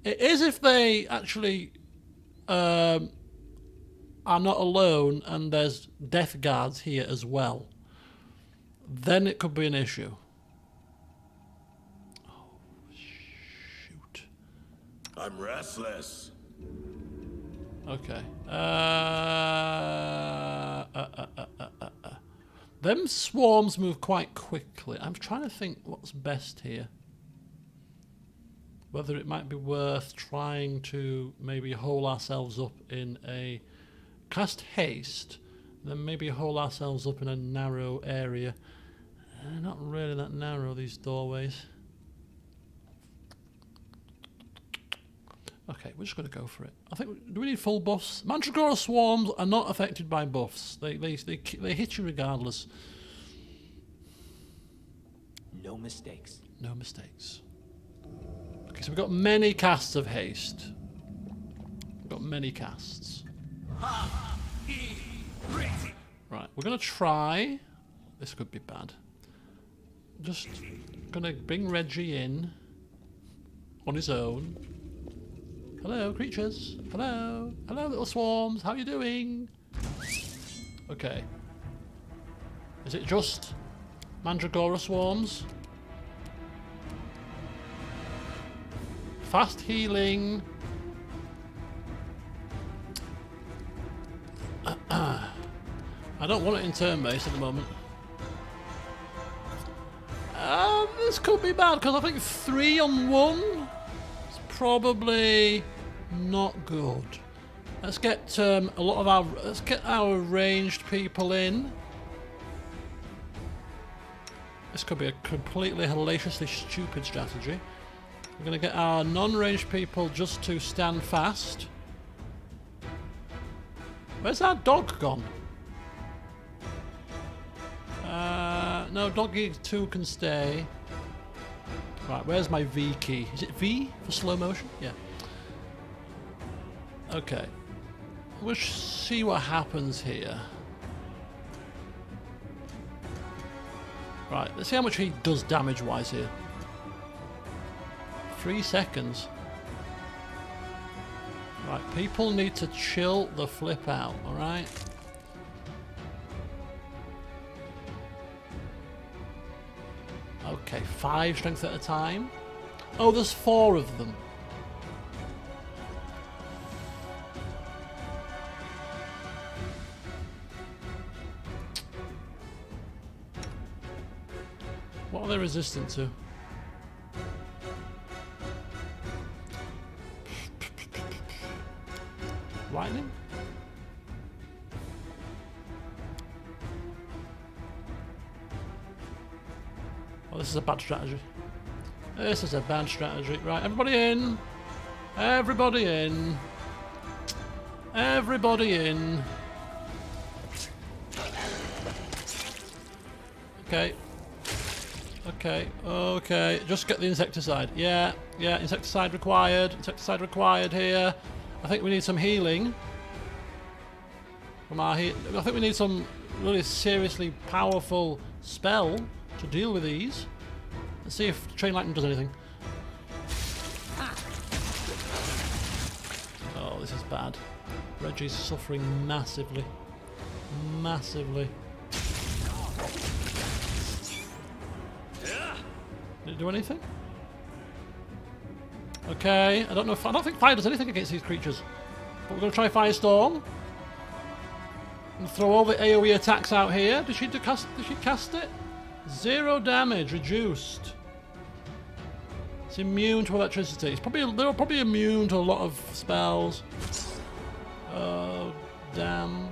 It is if they actually are not alone and there's death guards here as well. Then it could be an issue. Oh, shoot. I'm restless. Okay. Them swarms move quite quickly. I'm trying to think what's best here. Whether it might be worth trying to maybe hole ourselves up in a... Cast haste, then maybe hole ourselves up in a narrow area. Not really that narrow, these doorways. Okay, we're just going to go for it. I think, do we need full buffs? Mandragora swarms are not affected by buffs. They hit you regardless. No mistakes. No mistakes. Okay, so we've got many casts of haste. We've got many casts. Right, we're going to try... This could be bad. Just going to bring Reggie in on his own. Hello, creatures. Hello. Hello, little swarms. How are you doing? Okay. Is it just Mandragora swarms? Fast healing. I don't want it in turn base at the moment. This could be bad because I think 3 on 1 is probably not good. Let's get let's get our ranged people in. This could be a completely hellaciously stupid strategy. We're going to get our non-ranged people just to stand fast. Where's our dog gone? No, doggy 2 can stay. Right, where's my V key? Is it V for slow motion? Yeah. Okay. We'll see what happens here. Right, let's see how much he does damage-wise here. 3 seconds. Right, people need to chill the flip out, alright? Okay, 5 strength at a time. Oh, there's 4 of them. What are they resistant to? Lightning? Oh, this is a bad strategy. This is a bad strategy. Right, everybody in. Everybody in. Everybody in. Okay. Okay, okay. Just get the insecticide. Yeah, yeah, insecticide required. Insecticide required here. I think we need some healing. From our I think we need some really seriously powerful spell to deal with these. Let's see if Train Lightning does anything. Oh, this is bad. Reggie's suffering massively. Massively. Did it do anything? Okay, I don't think fire does anything against these creatures. But we're going to try Firestorm. And throw all the AoE attacks out here. Did she cast it? 0 damage, reduced. It's immune to electricity. They're probably immune to a lot of spells. Oh, damn.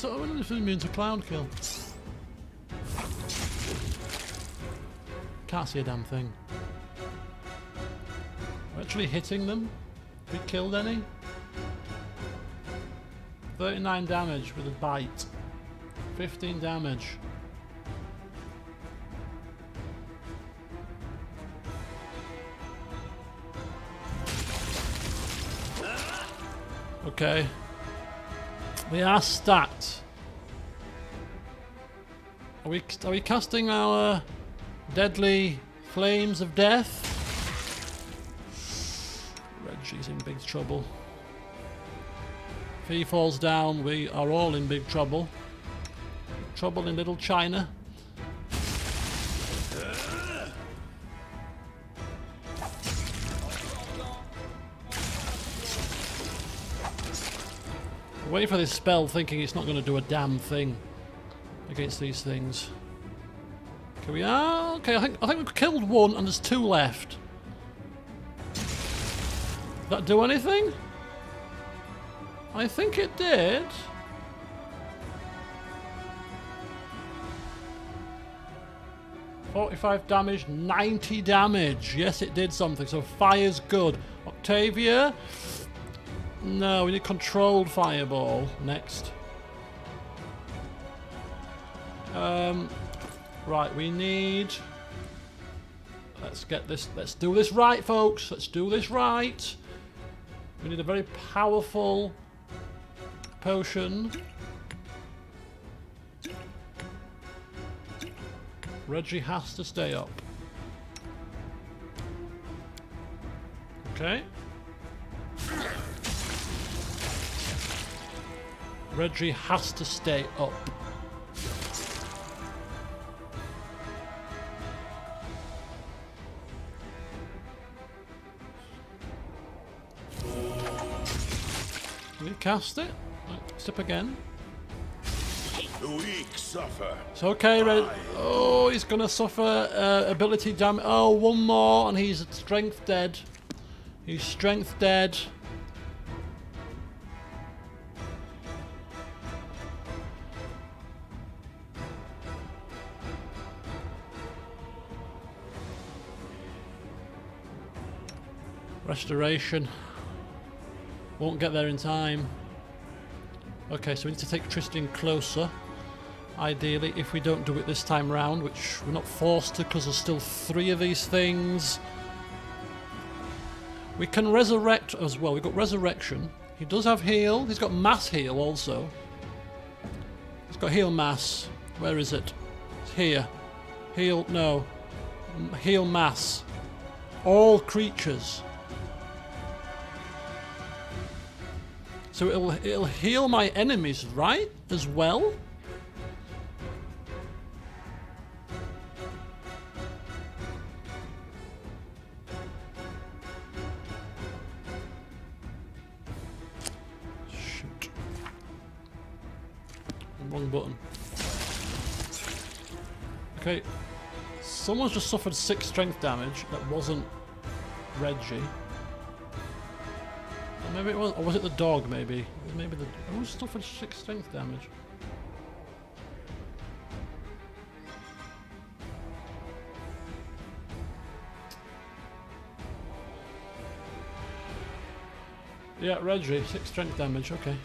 I wonder if it's immune to cloud kill. Can't see a damn thing. We're actually hitting them. Have we killed any? 39 damage with a bite. 15 damage. Okay. They are stacked. Are we casting our deadly flames of death? Reggie's in big trouble. If he falls down, we are all in big trouble. Trouble in Little China. Wait for this spell, thinking it's not going to do a damn thing against these things. Okay, we are. Okay, I think we've killed one, and there's 2 left. Did that do anything? I think it did. $45 damage, 90 damage. Yes, it did something. So fire's good. Octavia. No, we need controlled fireball next. Right, we need... Let's get this... Let's do this right, folks. Let's do this right. We need a very powerful potion. Reggie has to stay up. Okay. Reggie has to stay up. Can we cast it? Step again. The weak suffer. It's okay, Red. Oh, he's gonna suffer ability damage. Oh, one more, and he's strength dead. He's strength dead. Restoration. Won't get there in time. Okay, so we need to take Tristan closer. Ideally, if we don't do it this time round, which we're not forced to because there's still 3 of these things. We can resurrect as well. We've got resurrection. He does have heal. He's got mass heal also. He's got heal mass. Where is it? It's here. Heal, no. Heal mass. All creatures. So it'll heal my enemies, right? As well? Shoot. Wrong button. Okay. Someone's just suffered 6 strength damage. That wasn't Reggie. Maybe it was, or was it the dog? Maybe the who suffered 6 strength damage. Yeah, Reggie, 6 strength damage. Okay.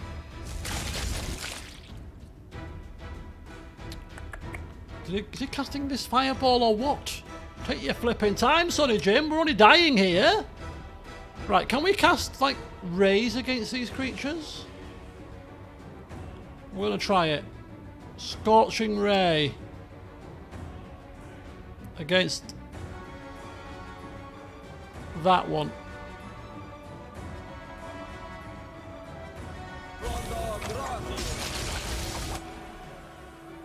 Is he casting this fireball or what? Take your flipping time, Sonny Jim. We're only dying here. Right, can we cast, like, rays against these creatures? We're going to try it. Scorching Ray. Against that one.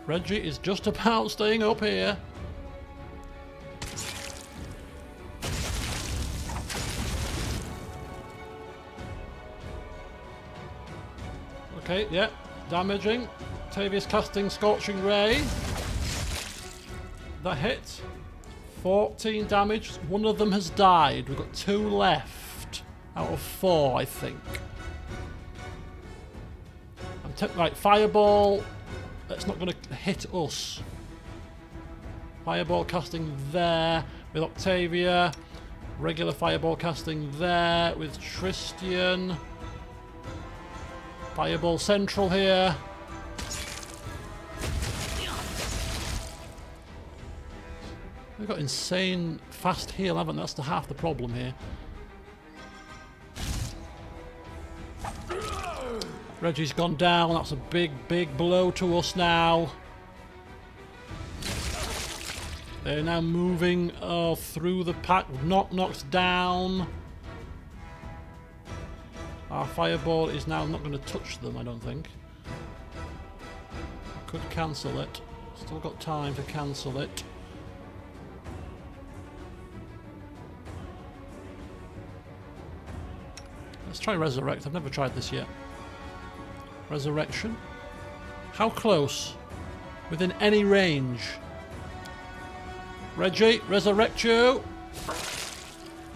Reggie is just about staying up here. Okay, yeah, damaging. Octavius casting Scorching Ray. That hit. 14 damage. One of them has died. We've got 2 left out of 4, I think. Right, Fireball. That's not going to hit us. Fireball casting there with Octavia. Regular Fireball casting there with Tristan. Fireball central here. We've got insane fast heal, haven't we? That's half the problem here. Reggie's gone down. That's a big, big blow to us now. They're now moving through the pack. Knocked down. Our fireball is now not going to touch them, I don't think. Could cancel it. Still got time to cancel it. Let's try Resurrect. I've never tried this yet. Resurrection. How close? Within any range. Reggie, resurrect you.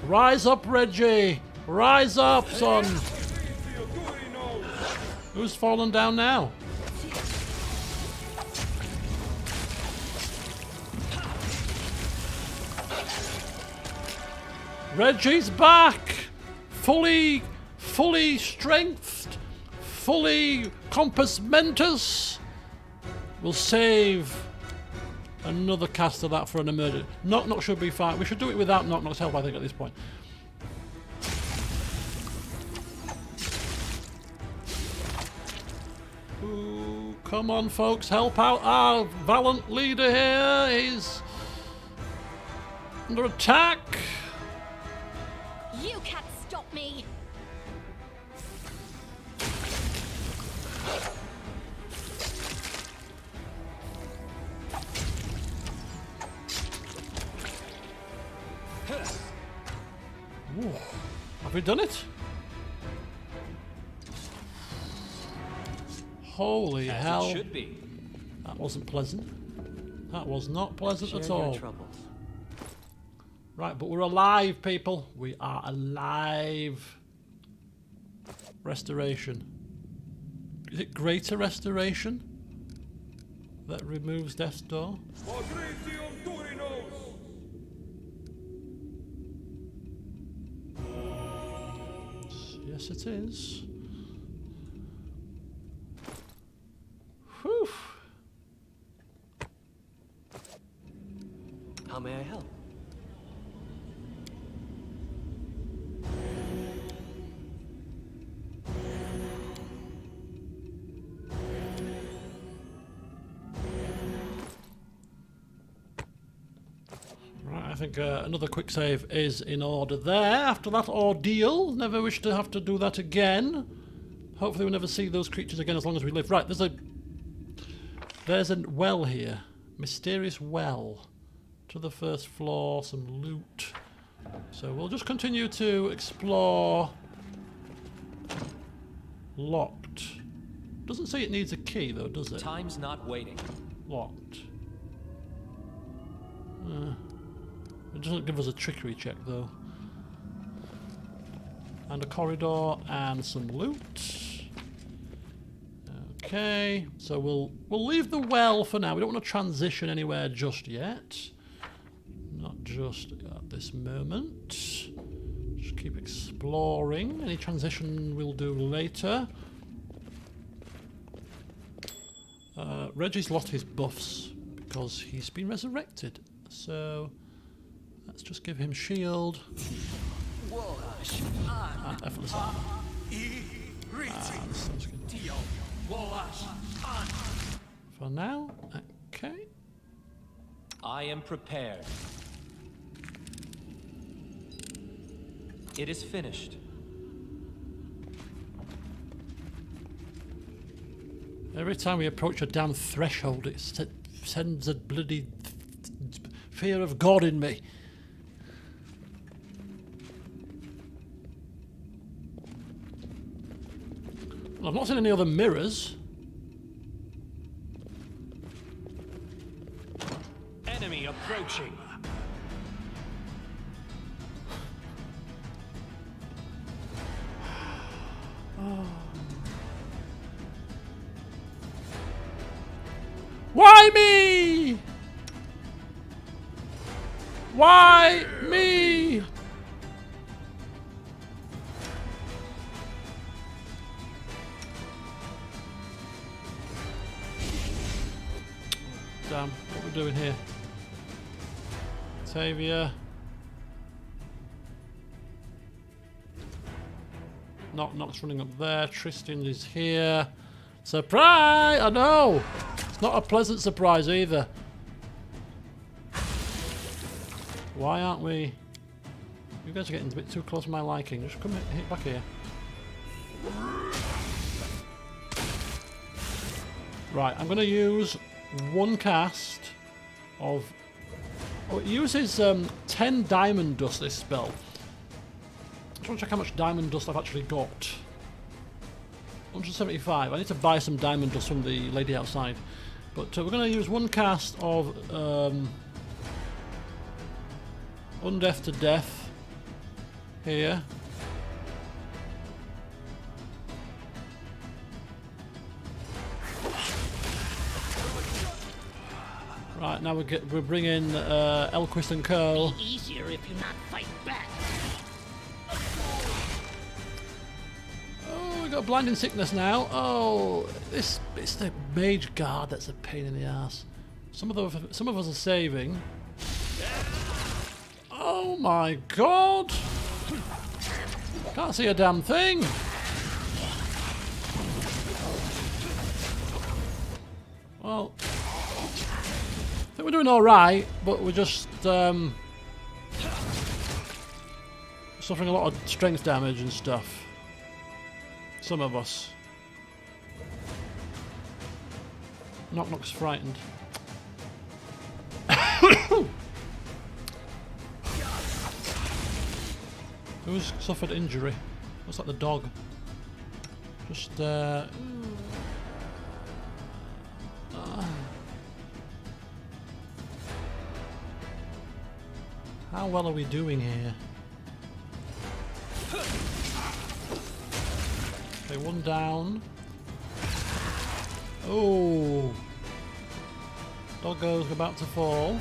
Rise up, Reggie. Rise up, son. Who's fallen down now? Reggie's back. Fully strengthed. Fully compass mentis. We'll save another cast of that for an emergency. Knock should be fine. We should do it without Knock's help, I think, at this point. Ooh, come on, folks, help out our valiant leader here. He's under attack. You can't stop me. Ooh, have we done it? Holy hell. It should be. That wasn't pleasant. That was not pleasant Share at your all. troubles. Right, but we're alive, people. We are alive. Restoration. Is it greater restoration? That removes death's door? Yes, it is. Whew. How may I help? Right, I think another quick save is in order there. After that ordeal, never wish to have to do that again. Hopefully we'll never see those creatures again as long as we live. Right, there's a well here. Mysterious well. To the first floor, some loot. So we'll just continue to explore. Locked. Doesn't say it needs a key though, does it? Time's not waiting. Locked. It doesn't give us a trickery check though. And a corridor and some loot. Okay, so we'll leave the well for now. We don't want to transition anywhere just yet. Not just at this moment. Just keep exploring. Any transition we'll do later. Reggie's lost his buffs because he's been resurrected. So let's just give him shield. Effortless armor. This sounds good. For now, okay. I am prepared. It is finished. Every time we approach a damn threshold, it sends a bloody fear of God in me. Well, I've not seen any other mirrors. Enemy approaching. Why me? Why me? Damn, what are we doing here? Tavia. Knock's running up there. Tristan is here. Surprise! I know! It's not a pleasant surprise either. Why aren't we... You guys are getting a bit too close to my liking. Just come hit back here. Right, I'm going to use one cast of... Oh, it uses 10 diamond dust, this spell. I just want to check how much diamond dust I've actually got. 175. I need to buy some diamond dust from the lady outside. But we're going to use one cast of Undeath to Death here. Right, now we're bringing Elquist and Co. Be easier if you not fight back. Oh, we got blinding sickness now. Oh, it's the mage guard that's a pain in the ass. Some of us are saving. Oh my god! Can't see a damn thing. Well, I think we're doing all right, but we're just suffering a lot of strength damage and stuff. Some of us. Knock's frightened. Who's suffered injury? Looks like the dog. Just how well are we doing here? Okay, one down. Oh, Doggo's about to fall.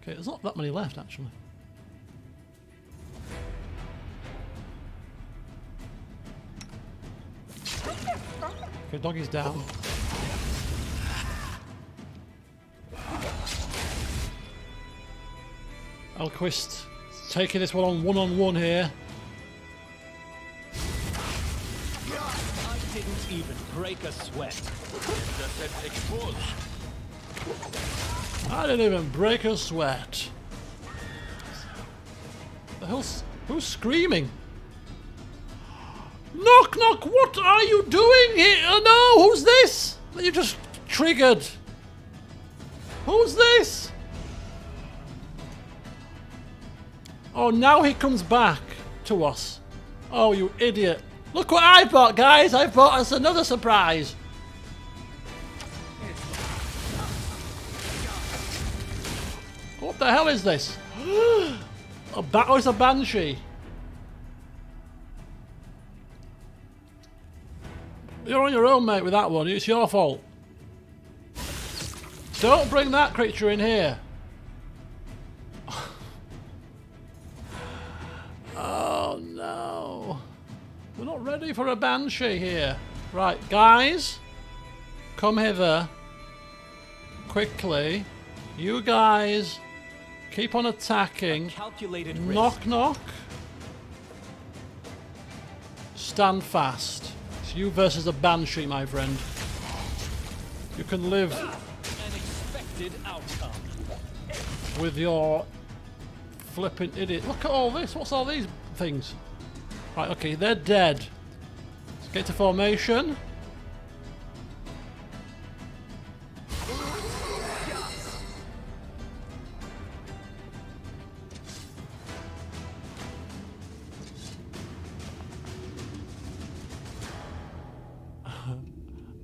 Okay, there's not that many left actually. Okay, Doggy's down. Elquist taking this one-on-one here. I didn't even break a sweat. I didn't even break a sweat. The hell's... Who's screaming? Knock! What are you doing here? Oh no! Who's this? You just triggered. Who's this? Oh, now he comes back to us. Oh, you idiot. Look what I bought, guys. I bought us another surprise. What the hell is this? Oh, it's a banshee. You're on your own, mate, with that one. It's your fault. Don't bring that creature in here. Oh no. We're not ready for a banshee here. Right, guys. Come hither. Quickly. You guys keep on attacking. Calculated Knock. Stand fast. It's you versus a banshee, my friend. You can live An expected outcome. with your flipping idiot. Look at all this. What's all these things? Right, okay, they're dead. Let's get to formation.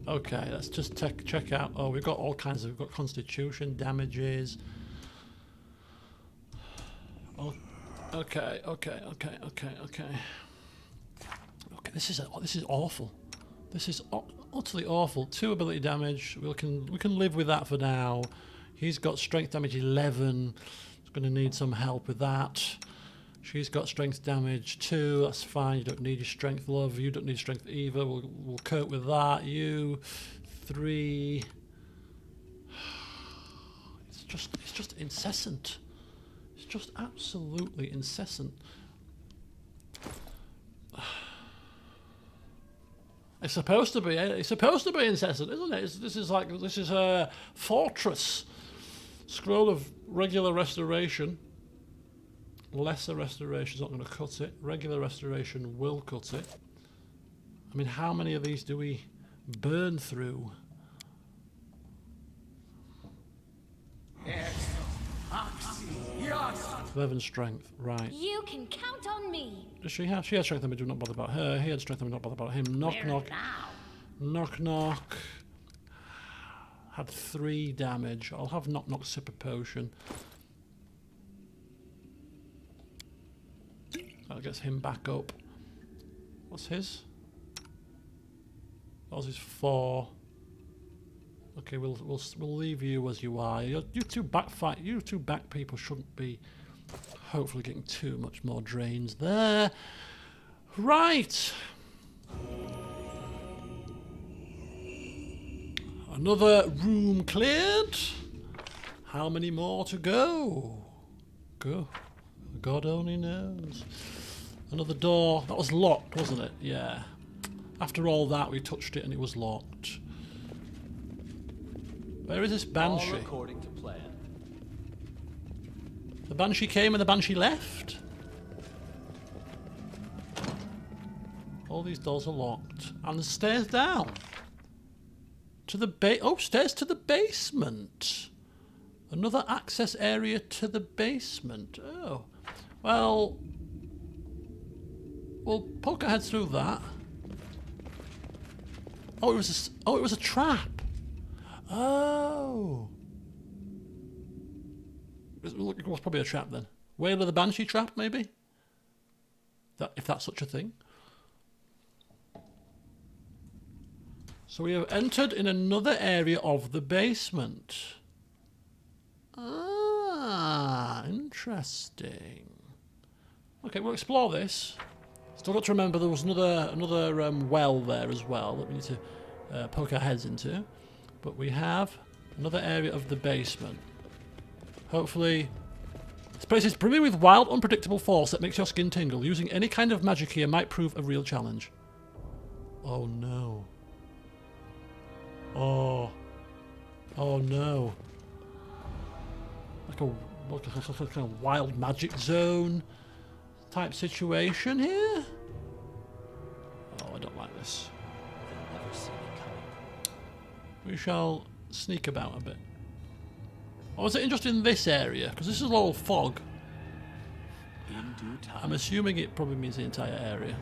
Okay, let's just check out. Oh, we've got all kinds of. We've got constitution damages. Oh, okay. This is awful. This is utterly awful. 2 ability damage. We can live with that for now. He's got strength damage 11. He's going to need some help with that. She's got strength damage 2. That's fine. You don't need your strength, love. You don't need strength either. We'll cope with that. You 3. it's just incessant. It's just absolutely incessant. It's supposed to be. It's supposed to be incessant, isn't it? This is a fortress. Scroll of regular restoration. Lesser restoration is not going to cut it. Regular restoration will cut it. I mean, how many of these do we burn through? Yes. 11 strength, right. You can count on me. Does she have? She has strength, and we do not bother about her. He had strength, and we do not bother about him. Knock, Where knock. now? Knock, knock. Had 3 damage. I'll have knock, knock, sip a potion. That gets him back up. What's his? That was his 4. Okay, we'll leave you as you are. You two back people shouldn't be hopefully getting too much more drains there. Right. Another room cleared. How many more to go? Go. God only knows. Another door. That was locked, wasn't it? Yeah. After all that, we touched it and it was locked. Where is this Banshee? All according to plan. The Banshee came and the Banshee left. All these doors are locked. And the stairs down. To the stairs to the basement. Another access area to the basement. Oh. Well, we'll poke our heads through that. Oh, it was a trap. Oh. It was probably a trap then. Whale of the Banshee trap, maybe? If that's such a thing. So we have entered in another area of the basement. Ah, interesting. Okay, we'll explore this. Still got to remember there was another well there as well that we need to poke our heads into. But we have another area of the basement. Hopefully, this place is brimming with wild, unpredictable force that makes your skin tingle. Using any kind of magic here might prove a real challenge. Oh no. Oh. Oh no. Like a wild magic zone type situation here. Oh, I don't like this. They'll never see me coming. We shall sneak about a bit. Or was it interested in this area? Because this is all fog. In due time. I'm assuming it probably means the entire area.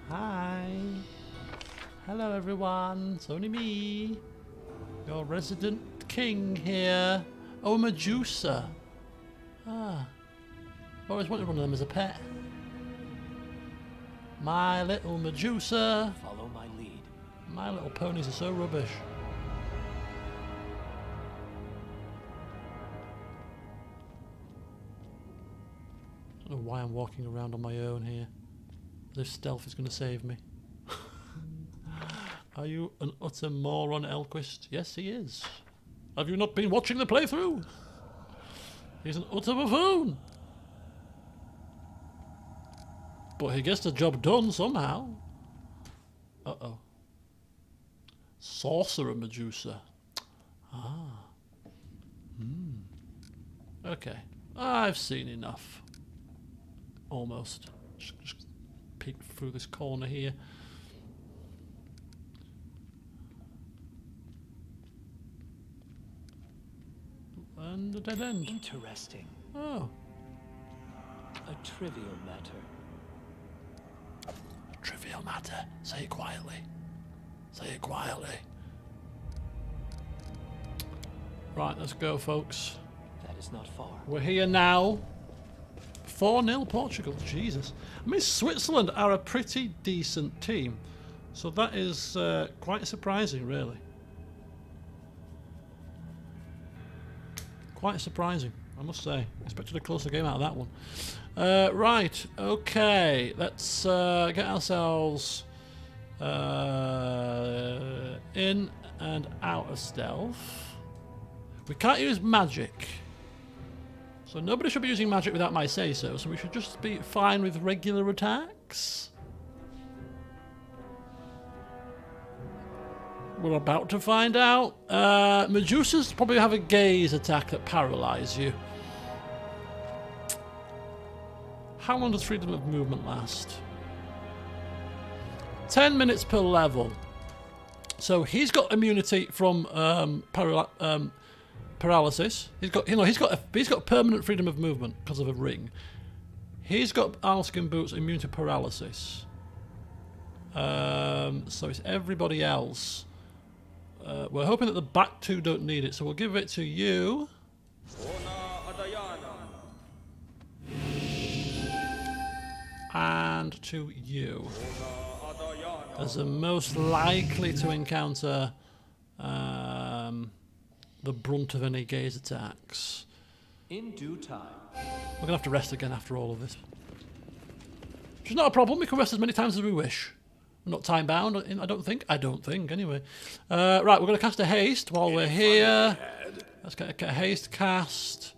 Hi. Hello everyone. It's only me. Your resident king here. Oh, a Medusa. Ah. I've always wanted one of them as a pet. My little Medusa. Follow my lead. My Little Ponies are so rubbish. I don't know why I'm walking around on my own here. This stealth is going to save me. Are you an utter moron, Elquist? Yes, he is. Have you not been watching the playthrough? He's an utter buffoon. But he gets the job done somehow. Uh-oh. Sorcerer Medusa. Ah. Okay. I've seen enough. Almost. Just peek through this corner here. And a dead end. Interesting. Oh. A trivial matter. Trivial matter. Say it quietly. Say it quietly. Right, let's go, folks. That is not far. We're here now. 4-0 Portugal. Jesus. I mean, Switzerland are a pretty decent team. So that is quite surprising, really. Quite surprising. I must say. Expected a closer game out of that one. Right, okay. Let's get ourselves in and out of stealth. We can't use magic. So nobody should be using magic without my say-so, so we should just be fine with regular attacks. We're about to find out. Medusas probably have a gaze attack that paralyse you. How long does freedom of movement last? 10 minutes per level. So he's got immunity from paralysis. He's got permanent freedom of movement because of a ring. He's got Alskin boots, immune to paralysis. So it's everybody else. We're hoping that the back two don't need it, so we'll give it to you. And to you. As the most likely to encounter the brunt of any gaze attacks. In due time. We're going to have to rest again after all of this. Which is not a problem, we can rest as many times as we wish. We're not time bound, I don't think. Anyway. Right, we're going to cast a haste while we're here. Let's get a haste cast.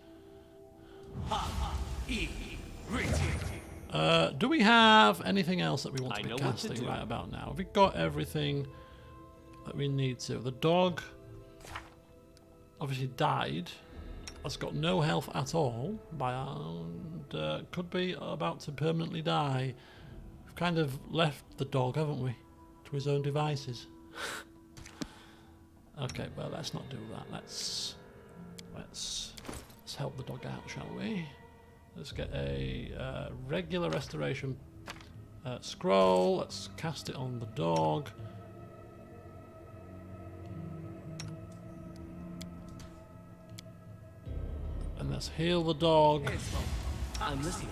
Do we have anything else that we want to be casting right about now? Have we got everything that we need to? The dog obviously died. Has got no health at all. And could be about to permanently die. We've kind of left the dog, haven't we? To his own devices. Okay, well, let's not do that. Let's help the dog out, shall we? Let's get a regular restoration scroll. Let's cast it on the dog. And let's heal the dog. I'm listening.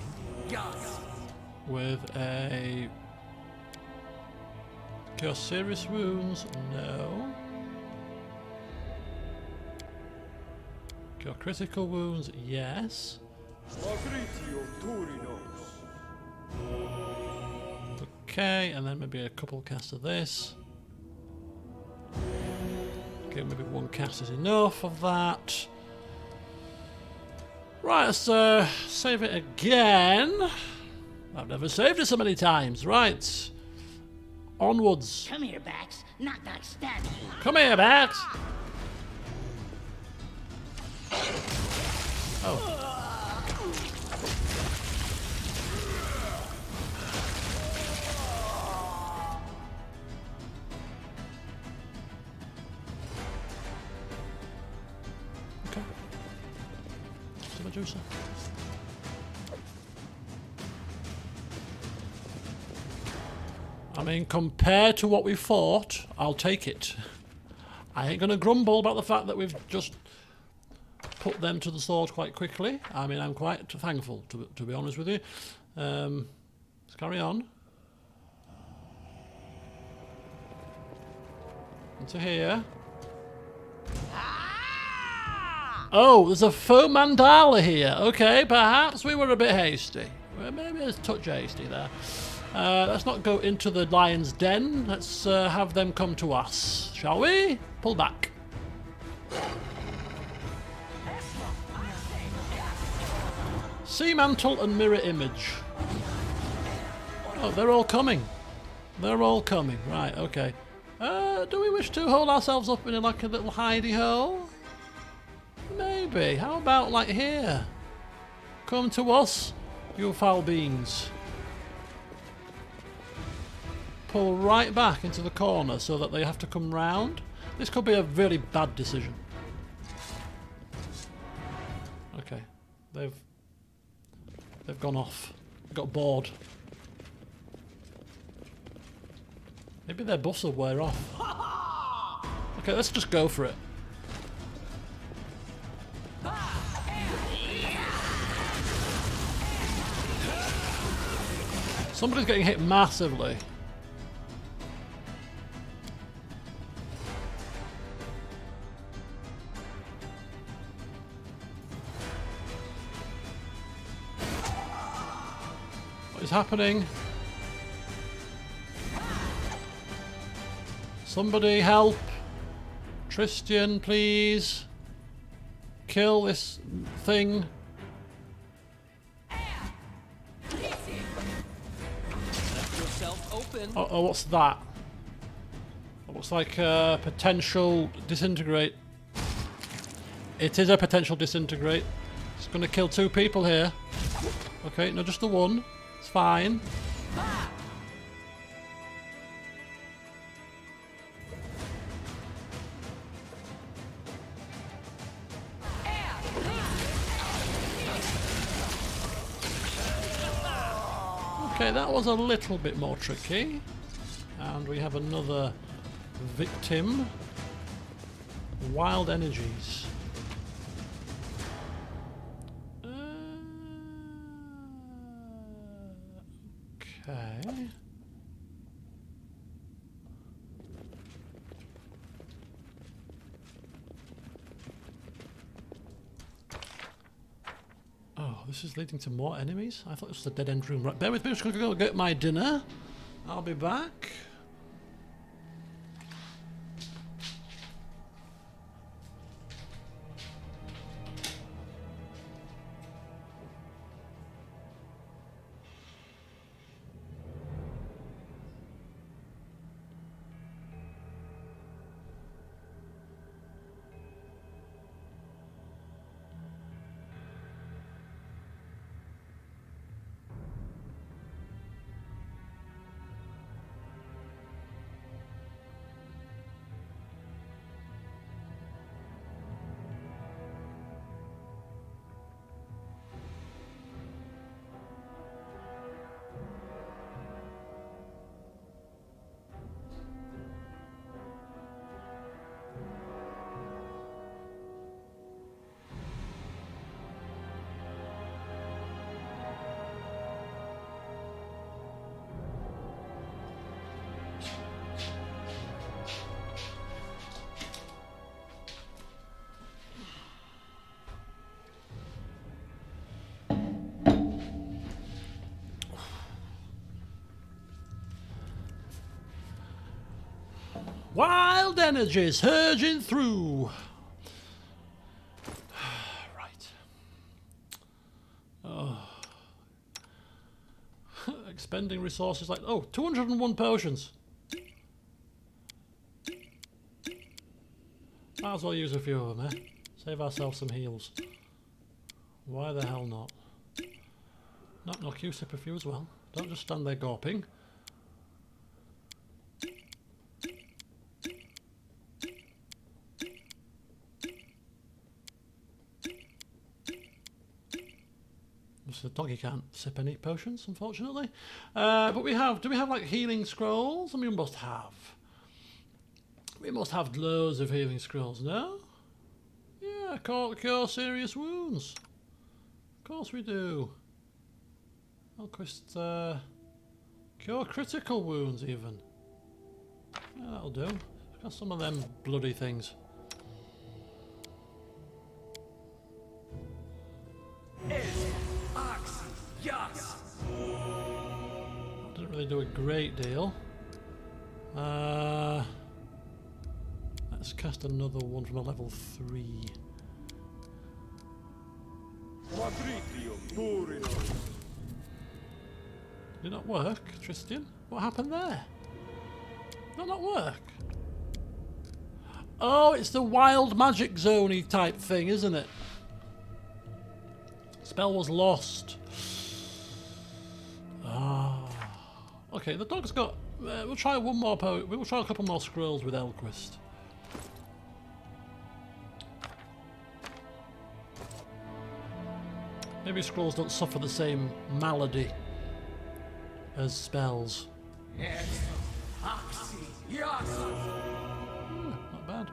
With a cure serious wounds. No. Cure critical wounds. Yes. Okay, and then maybe a couple casts of this. Okay, maybe one cast is enough of that. Right, let's save it again. I've never saved it so many times. Right. Onwards. Come here, Bax. Knock, knock, stab you. Come here, Bax. Oh. Okay. It's a Medusa. I mean, compared to what we fought, I'll take it. I ain't gonna grumble about the fact that we've just put them to the sword quite quickly. I mean, I'm quite thankful, to be honest with you. Let's carry on. Into here. Oh, there's a faux mandala here. Okay, perhaps we were a bit hasty. Well, maybe a touch hasty there. Let's not go into the lion's den. Let's have them come to us, shall we? Pull back. Sea mantle and mirror image. Oh, they're all coming. They're all coming. Right, okay. Do we wish to hold ourselves up in like a little hidey hole? Maybe. How about like here? Come to us, you foul beings. Pull right back into the corner so that they have to come round. This could be a really bad decision. Okay, they've gone off. Got bored. Maybe their buffs will wear off. Okay, let's just go for it. Somebody's getting hit massively. is happening? Somebody help! Tristan, please! Kill this thing. Left yourself open. Oh, what's that? It looks like a potential disintegrate. It is a potential disintegrate. It's going to kill 2 people here. Okay, no, just the one. It's fine. Okay, that was a little bit more tricky. And we have another victim. Wild energies. Okay. Oh, this is leading to more enemies? I thought this was a dead-end room. Right, bear with me, I'm just going to go get my dinner. I'll be back. Wild energies surging through. Right. Oh. Expending resources like... Oh, 201 potions. Might as well use a few of them, eh? Save ourselves some heals. Why the hell not? Knock, you sip a few as well. Don't just stand there gawping. The doggy can't sip any potions, unfortunately. But we have... Do we have, like, healing scrolls? I mean, we must have. We must have loads of healing scrolls, no? Yeah, cure serious wounds. Of course we do. Elquist, cure critical wounds, even. Yeah, that'll do. Got some of them bloody things. Didn't really do a great deal. Let's cast another one from a level 3. Did it not work, Tristan? What happened there? Did that not work? Oh, it's the wild magic zone-y type thing, isn't it? Spell was lost. Ah. Okay, the dog's got... we'll try one more we'll try a couple more scrolls with Elquist. Maybe scrolls don't suffer the same malady as spells. Not bad.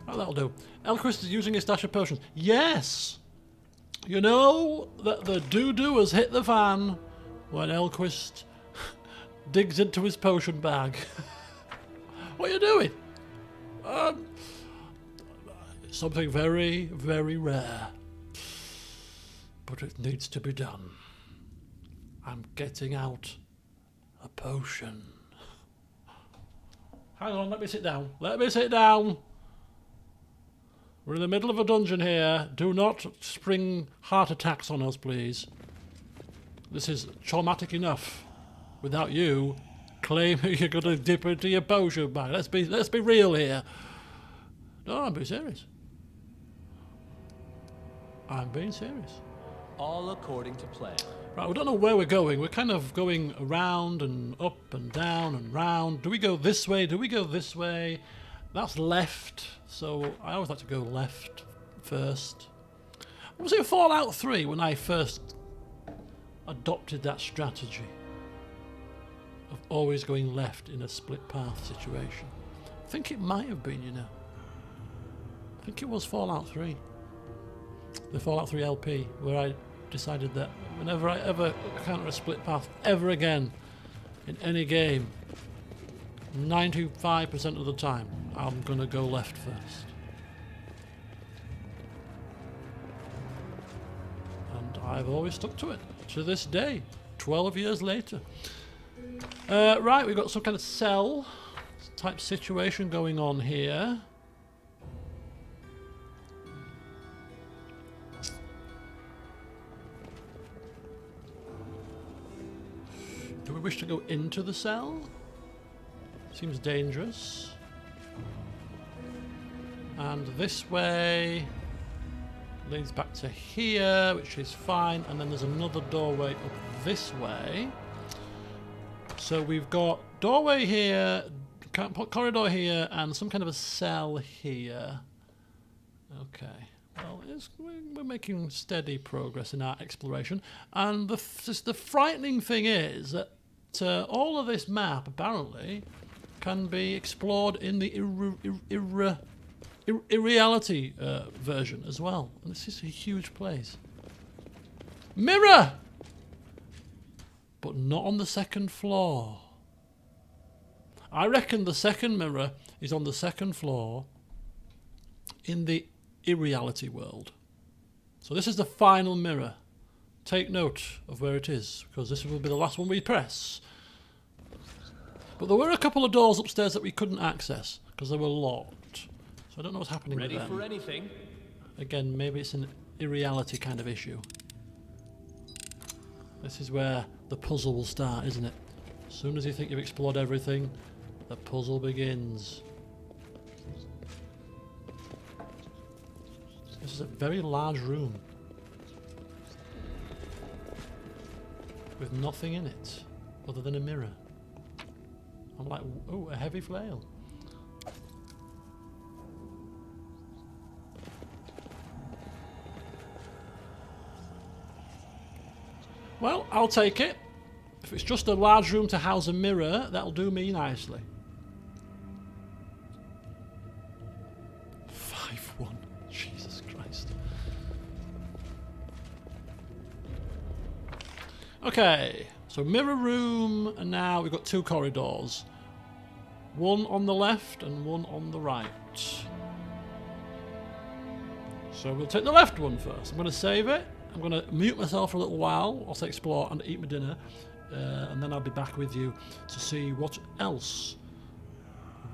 Oh, that'll do. Elquist is using his stash of potions. Yes! You know that the doo-doo has hit the fan when Elquist digs into his potion bag. What are you doing? Something very, very rare. But it needs to be done. I'm getting out a potion. Hang on, let me sit down. Let me sit down. We're in the middle of a dungeon here. Do not spring heart attacks on us, please. This is traumatic enough without you claiming you're going to dip into your potion bag. Let's be real here. No, I'm being serious. I'm being serious. All according to plan. Right, we don't know where we're going. We're kind of going around and up and down and round. Do we go this way? Do we go this way? That's left, so I always like to go left first. Was it Fallout 3 when I first adopted that strategy of always going left in a split path situation? I think it might have been, you know. I think it was Fallout 3. The Fallout 3 LP, where I decided that whenever I ever encounter a split path ever again in any game, 95% of the time, I'm going to go left first. And I've always stuck to it, to this day, 12 years later. Right, we've got some kind of cell type situation going on here. Do we wish to go into the cell? Seems dangerous. And this way leads back to here, which is fine. And then there's another doorway up this way. So we've got doorway here, corridor here, and some kind of a cell here. Okay. Well, we're making steady progress in our exploration. And the frightening thing is that all of this map, apparently, can be explored in the Irreality version as well. And this is a huge place. Mirror! But not on the second floor. I reckon the second mirror is on the second floor in the Irreality world. So this is the final mirror. Take note of where it is, because this will be the last one we press. But there were a couple of doors upstairs that we couldn't access because they were locked. So I don't know what's happening with them. Ready for anything? Again, maybe it's an Irreality kind of issue. This is where the puzzle will start, isn't it? As soon as you think you've explored everything, the puzzle begins. This is a very large room with nothing in it other than a mirror. I'm like, oh, a heavy flail. Well, I'll take it. If it's just a large room to house a mirror, that'll do me nicely. 5-1. Jesus Christ. Okay, so mirror room, and now we've got two corridors. One on the left and one on the right. So we'll take the left one first. I'm going to save it. I'm going to mute myself for a little while whilst I explore and eat my dinner. And then I'll be back with you to see what else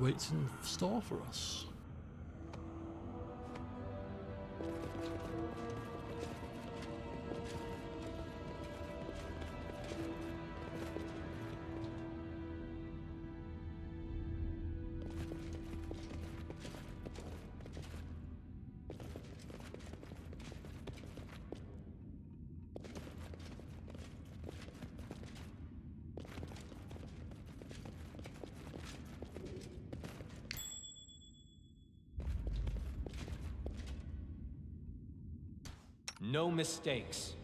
waits in store for us. No mistakes.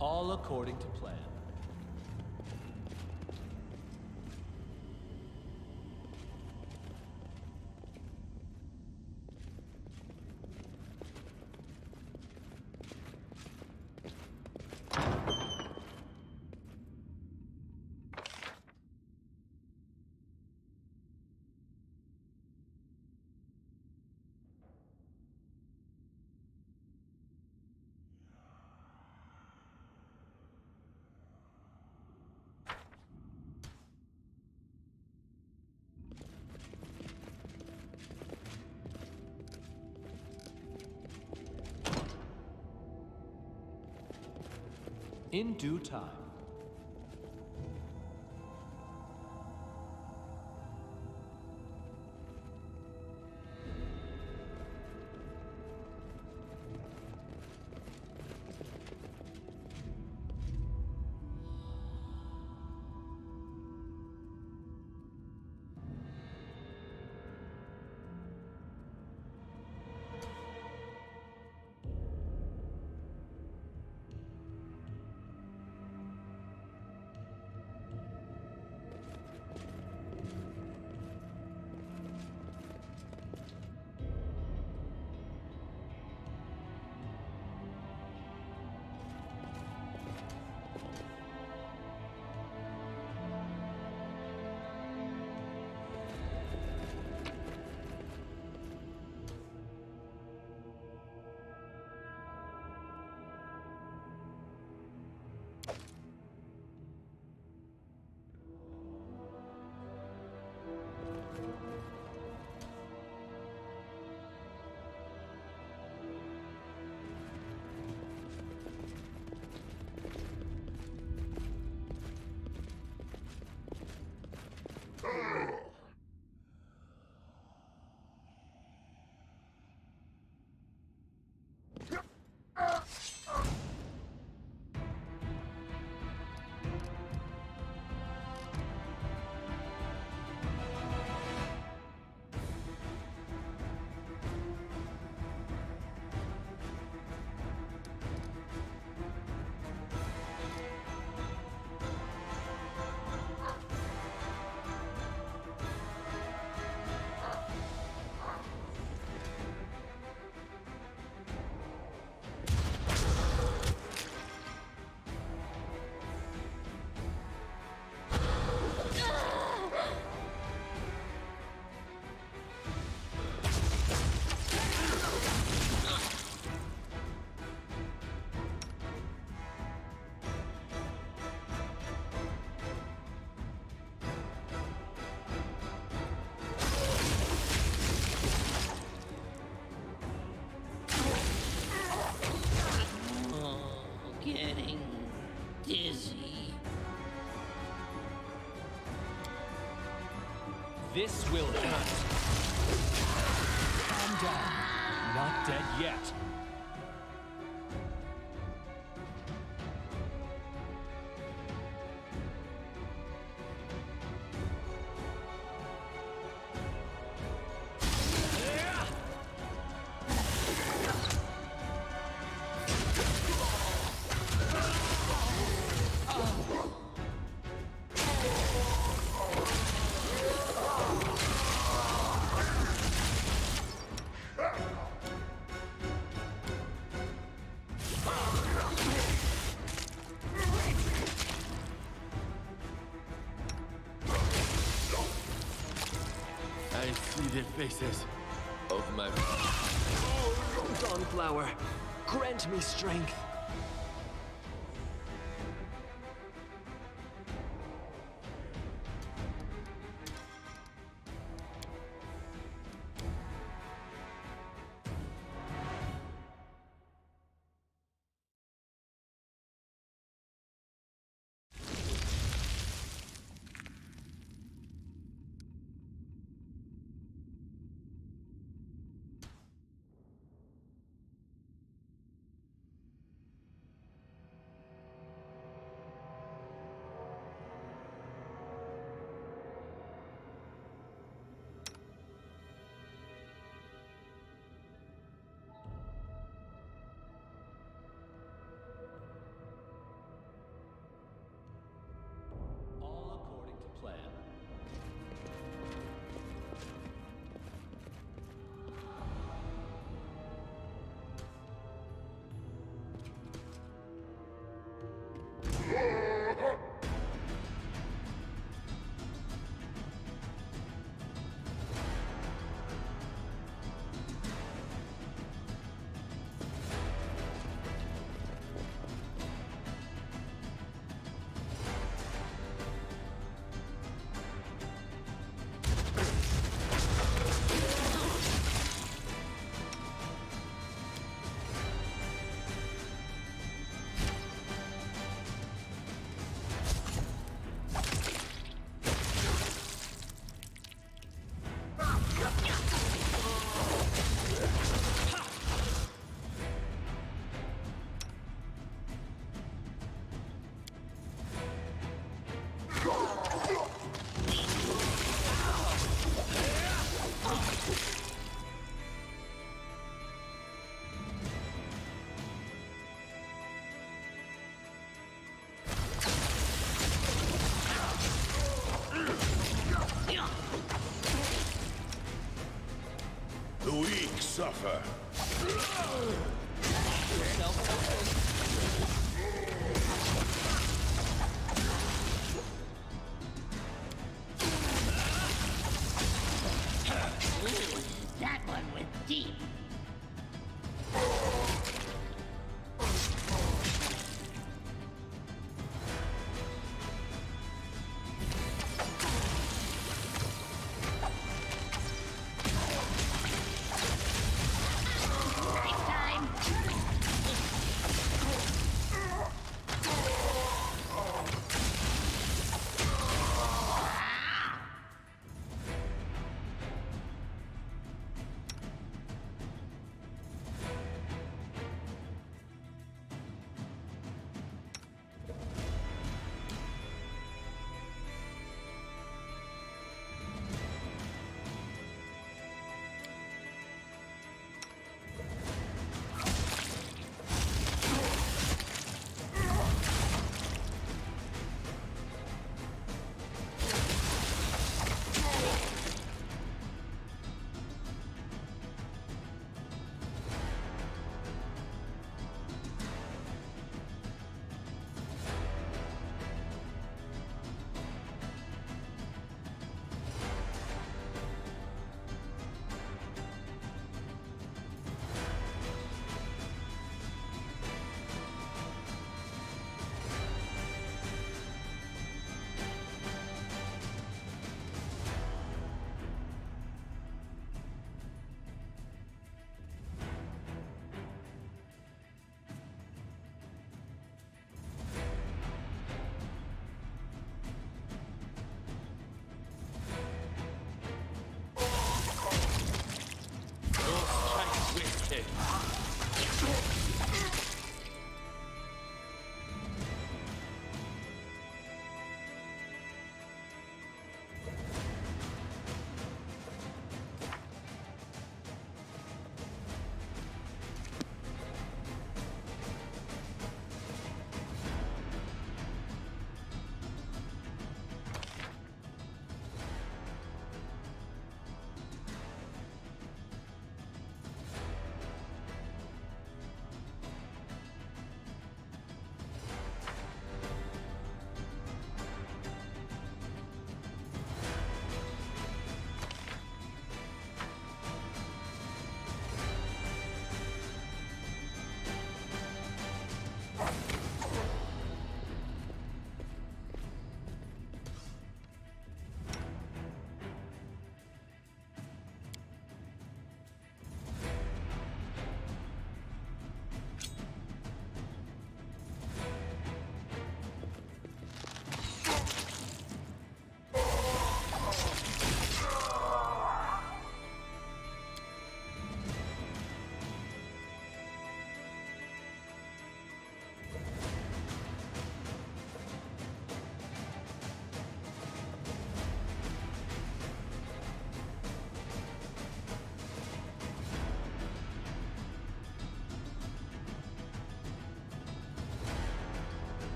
All according to plan. In due time. Getting dizzy. This will hurt. Calm down. Not dead yet. I see the faces of my... Dawnflower, grant me strength.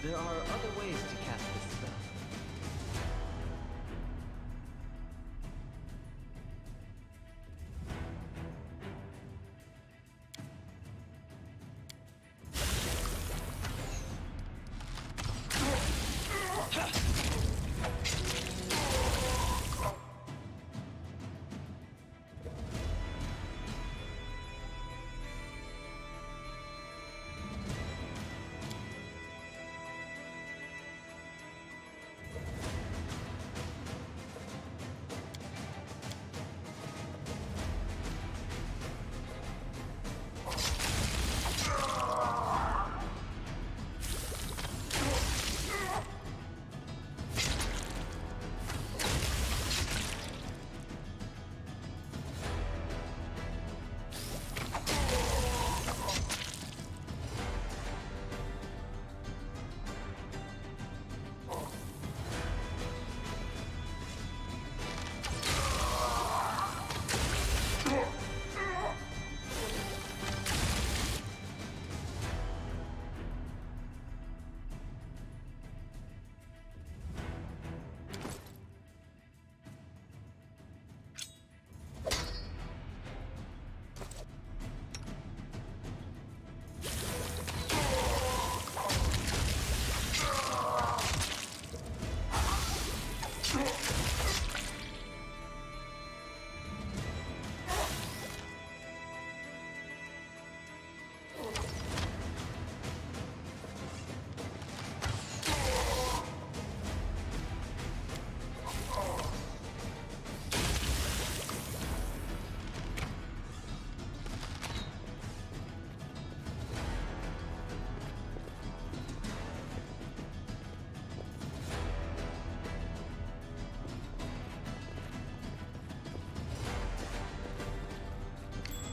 There are other ways to cast this spell.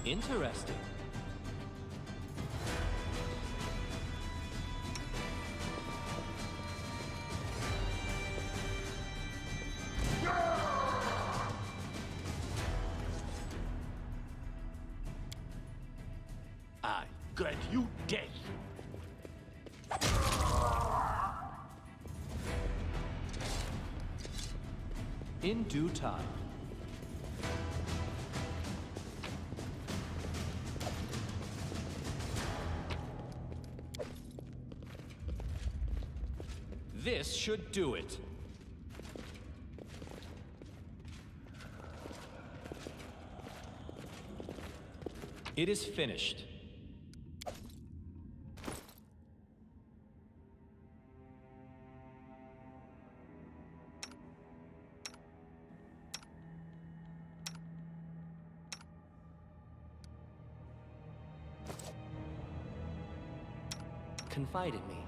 Interesting. I grant you death. In due time. This should do it. It is finished. Confide in me.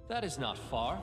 That is not far.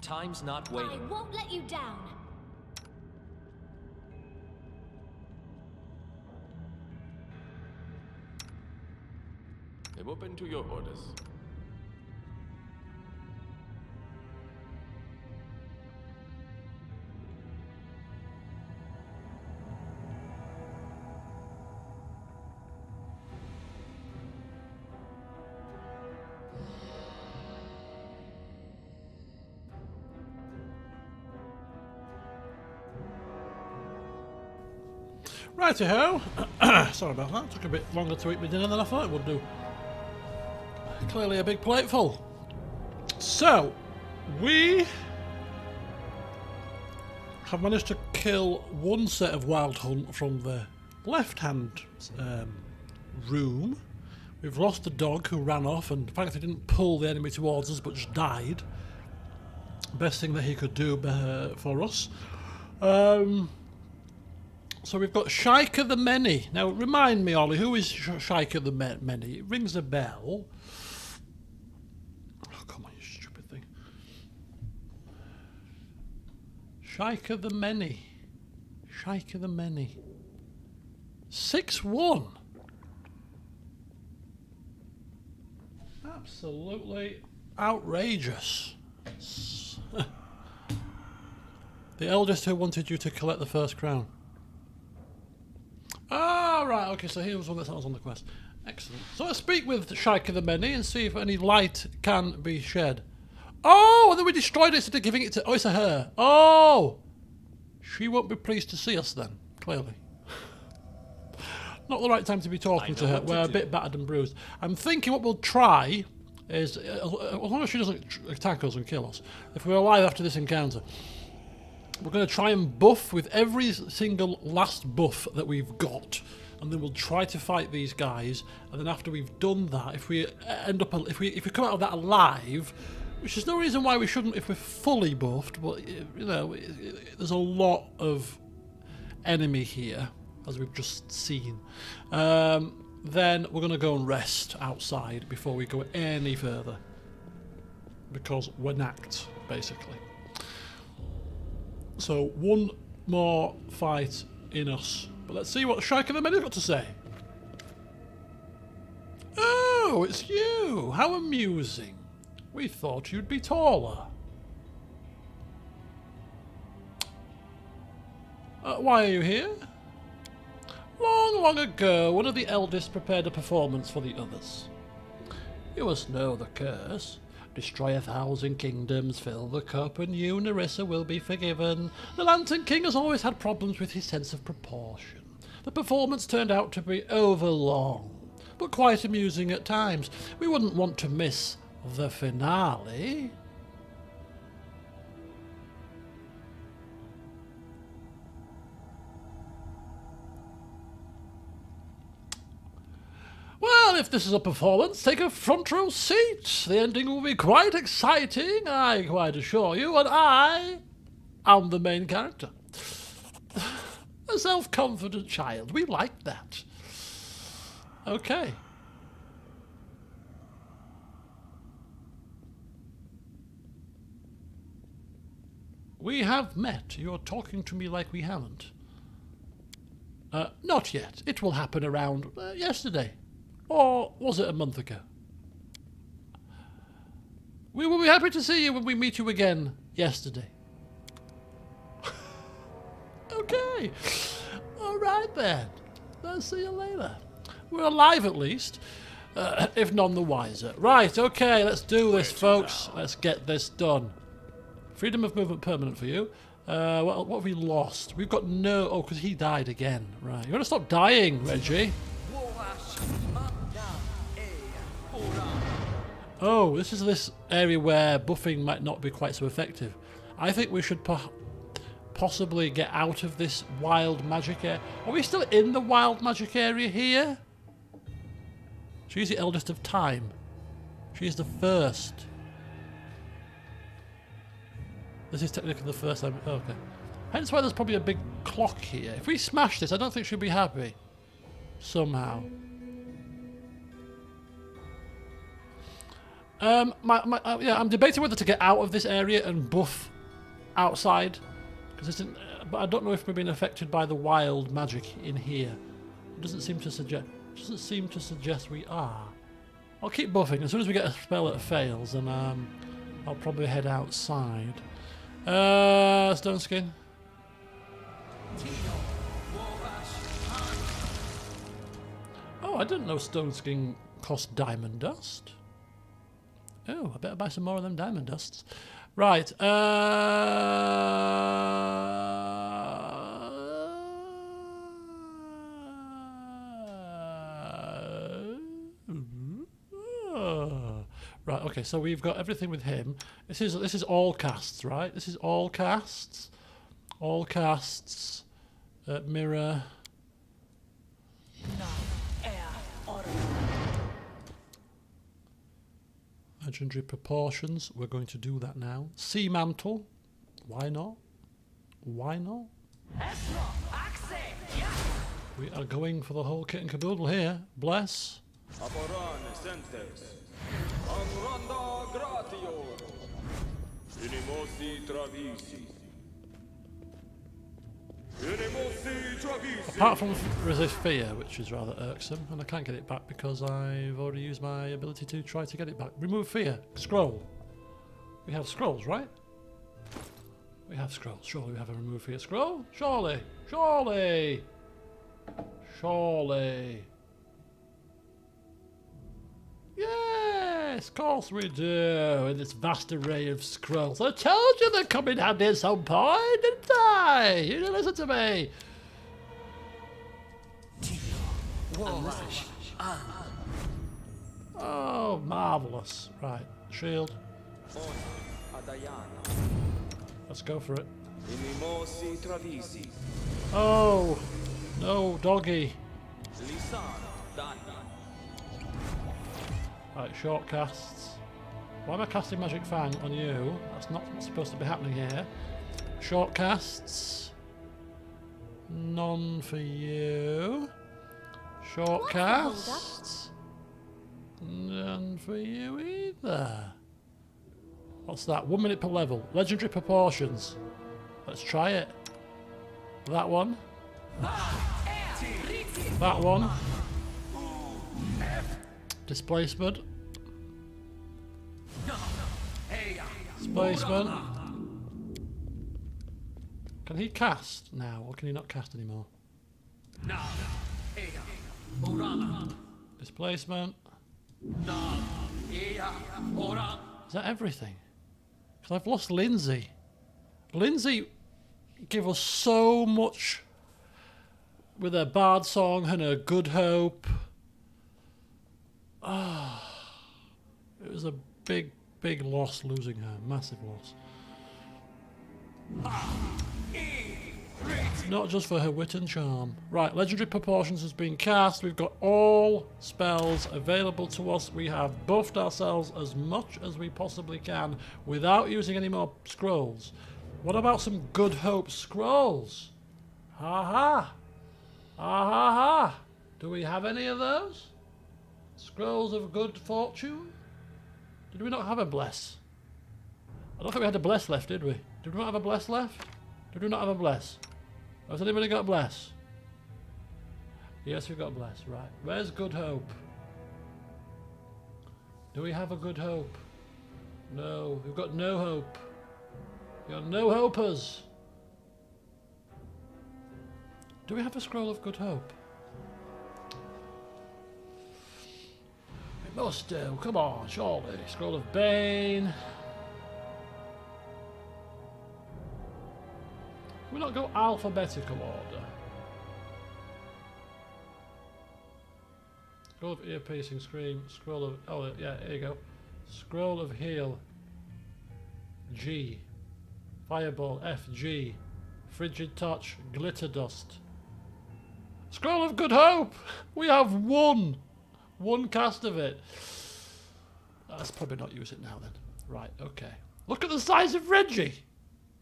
Time's not I waiting. won't let you down. I'm open to your orders. Righty-ho. Sorry about that. Took a bit longer to eat my dinner than I thought it would do. Clearly a big plate full. So, we have managed to kill one set of wild hunt from the left-hand room. We've lost a dog who ran off and thankfully didn't pull the enemy towards us but just died. Best thing that he could do for us. So we've got Shaika the Many. Now remind me, Ollie, who is Shaika the Many? It rings a bell. Oh, come on, you stupid thing. Shaika the Many. Shaika the Many. 6-1. Absolutely outrageous. The eldest who wanted you to collect the first crown. Ah, right, okay, so he was one that was on the quest. Excellent. So let's speak with Shaika the Many and see if any light can be shed. Oh, and then we destroyed it instead of giving it to... Oh, it's a her. Oh! She won't be pleased to see us then, clearly. Not the right time to be talking to her. We're a bit battered and bruised. I'm thinking what we'll try is, as long as she doesn't attack us and kill us, if we're alive after this encounter, we're going to try and buff with every single last buff that we've got, and then we'll try to fight these guys. And then after we've done that, if we end up, if we come out of that alive, which is no reason why we shouldn't if we're fully buffed, but you know, there's a lot of enemy here as we've just seen. Then we're going to go and rest outside before we go any further, because we're knacked basically. So one more fight in us. But let's see what Shaika the Many's got to say. Oh, it's you! How amusing. We thought you'd be taller. Why are you here? Long, long ago, one of the eldest prepared a performance for the others. You must know the curse. Destroy 1,000 kingdoms, fill the cup, and you, Nerissa, will be forgiven. The Lantern King has always had problems with his sense of proportion. The performance turned out to be overlong, but quite amusing at times. We wouldn't want to miss the finale. Well, if this is a performance, take a front row seat. The ending will be quite exciting, I quite assure you, and I am the main character. A self-confident child. We like that. Okay. We have met. You're talking to me like we haven't. Not yet. It will happen around yesterday. Or was it a month ago? We will be happy to see you when we meet you again yesterday. Okay. All right then. I'll see you later. We're alive at least, if none the wiser. Right, okay, let's do this, folks. Let's get this done. Freedom of movement permanent for you. What have we lost? We've got no... Oh, because he died again. Right, you want to stop dying, Reggie? Oh, this is this area where buffing might not be quite so effective. I think we should possibly get out of this wild magic area. Are we still in the wild magic area here? She's the eldest of time. She's the first. This is technically the first time. Oh, okay. Hence why there's probably a big clock here. If we smash this, I don't think she'll be happy. Somehow. Yeah, I'm debating whether to get out of this area and buff outside, because but I don't know if we're being affected by the wild magic in here. It doesn't seem to suggest we are. I'll keep buffing. As soon as we get a spell that fails, then I'll probably head outside. Stone skin. Oh, I didn't know stone skin cost diamond dust. Oh, I better buy some more of them diamond dusts. Right. Right. Okay. So we've got everything with him. This is all casts, right? This is all casts. All casts. Mirror. Legendary proportions. We're going to do that now. Sea mantle. Why not? Why not? We are going for the whole kit and caboodle here. Bless. Apart from resist fear, which is rather irksome, and I can't get it back because I've already used my ability to try to get it back. Remove fear. Scroll. We have scrolls, right? We have scrolls. Surely we have a remove fear scroll? Surely. Surely. Surely. Yes, of course we do. In this vast array of scrolls. I told you they'd come in handy at some point, didn't I? You didn't listen to me. Oh, marvellous. Right, shield. Let's go for it. Oh, no, doggy. Right, short casts. Why am I casting Magic Fang on you? That's not supposed to be happening here. Short casts. None for you. Short casts. None for you either. What's that? 1 minute per level. Legendary proportions. Let's try it. That one. That one. Displacement. Displacement. Can he cast now, or can he not cast anymore? Displacement. Is that everything? Because I've lost Lindsay. Lindsay gave us so much with her bard song and her good hope. It was a big, big loss losing her. Massive loss. Not just for her wit and charm. Right, Legendary Proportions has been cast. We've got all spells available to us. We have buffed ourselves as much as we possibly can without using any more scrolls. What about some Good Hope scrolls? Ha ha! Ha ha ha! Do we have any of those? Scrolls of Good Fortune? Did we not have a Bless? I don't think we had a Bless left, did we? Did we not have a Bless left? Did we not have a Bless? Has anybody got Bless? Yes, we've got Bless, right. Where's Good Hope? Do we have a Good Hope? No, we've got no hope. We've got no hopers. Do we have a Scroll of Good Hope? We must do, come on, surely. Scroll of Bane. Can we not go alphabetical order? Scroll of ear-piercing scream, scroll of... oh yeah, here you go. Scroll of heal. G. Fireball, F, G. Frigid touch, glitter dust. Scroll of Good Hope! We have one! One cast of it. Let's probably not use it now then. Right, okay. Look at the size of Reggie!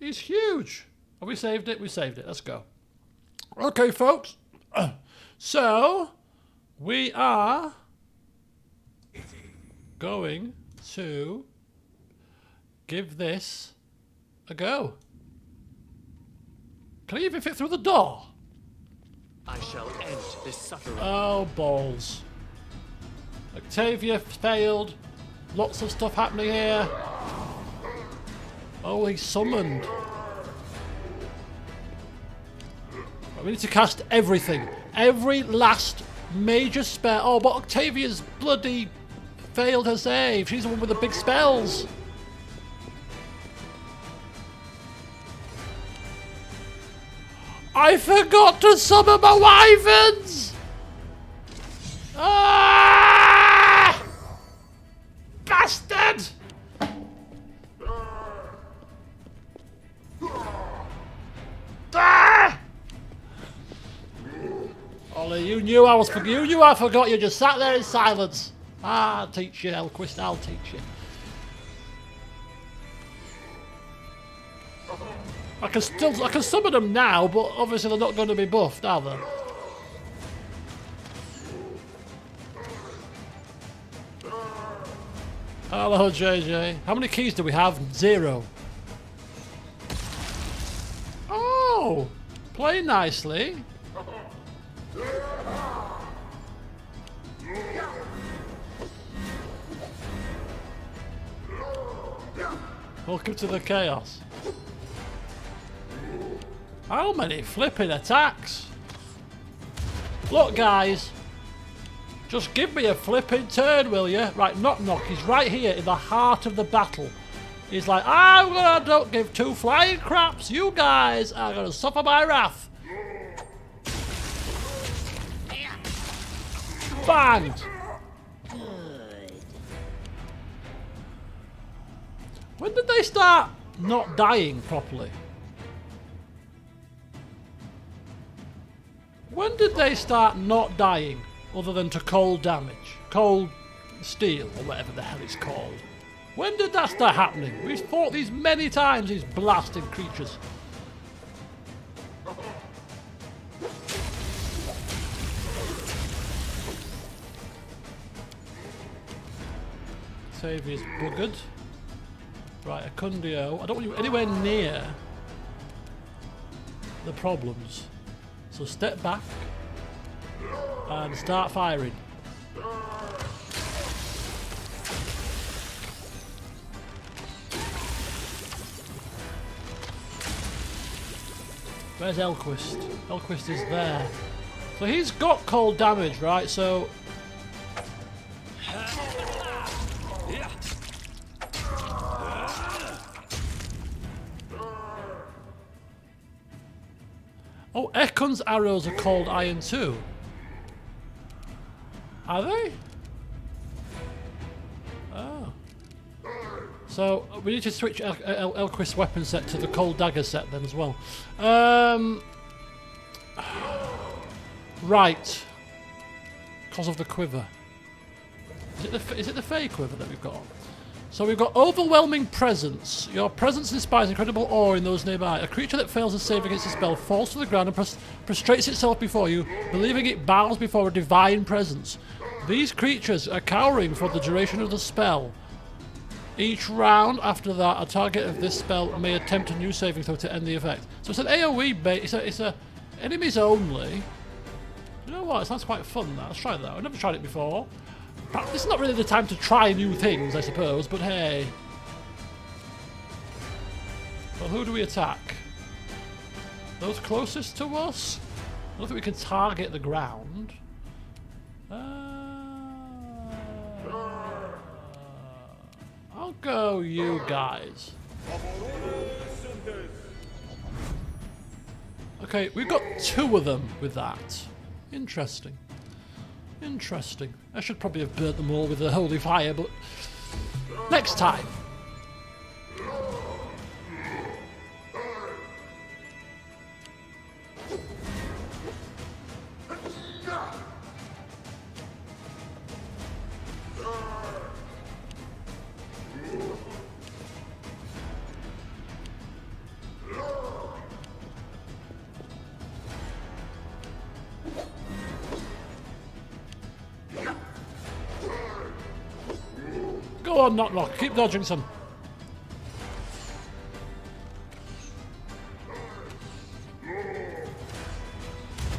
He's huge! Have we saved it? We saved it. Let's go. Okay, folks. So, we are going to give this a go. Can I even fit through the door? I shall end this suffering. Oh, balls. Octavia failed. Lots of stuff happening here. Oh, he's summoned. We need to cast everything. Every last major spell. Oh, but Octavia's bloody failed her save. She's the one with the big spells. I forgot to summon my wyverns! Ah! Bastard! Ah! Ollie, you knew I was. You knew I forgot. You just sat there in silence. I'll teach you, Elquist. I'll teach you. I can summon them now, but obviously they're not going to be buffed, are they? Hello, JJ. How many keys do we have? 0. Oh, play nicely. Welcome to the chaos. How many flipping attacks? Look, guys. Just give me a flipping turn, will you? Right, knock knock. He's right here in the heart of the battle. He's like, I don't give two flying craps. You guys are going to suffer my wrath. Banged. When did they start not dying properly? When did they start not dying other than to cold damage? Cold steel or whatever the hell it's called. When did that start happening? We've fought these many times, these blasted creatures. Save is buggered. Right, Acundio. I don't want you anywhere near the problems. So step back and start firing. Where's Elquist? Elquist is there. So he's got cold damage, right? So Oh, Ekon's arrows are called iron too. Are they? Oh. So we need to switch Elquist's weapon set to the cold dagger set then as well. Right. Because of the quiver. Is it the Fey quiver that we've got? So we've got overwhelming presence. Your presence inspires incredible awe in those nearby. A creature that fails to save against a spell falls to the ground and prostrates itself before you, believing it bows before a divine presence. These creatures are cowering for the duration of the spell. Each round after that, a target of this spell may attempt a new saving throw to end the effect. So it's an AoE base. It's a enemies only. You know what? It sounds quite fun. That. Let's try that. I've never tried it before. This is not really the time to try new things, I suppose, but hey. Well, who do we attack? Those closest to us? I don't think we can target the ground. I'll go you guys. Okay, we've got 2 of them with that. Interesting. Interesting. I should probably have burnt them all with the holy fire, but next time. Go on, knock. Keep dodging some.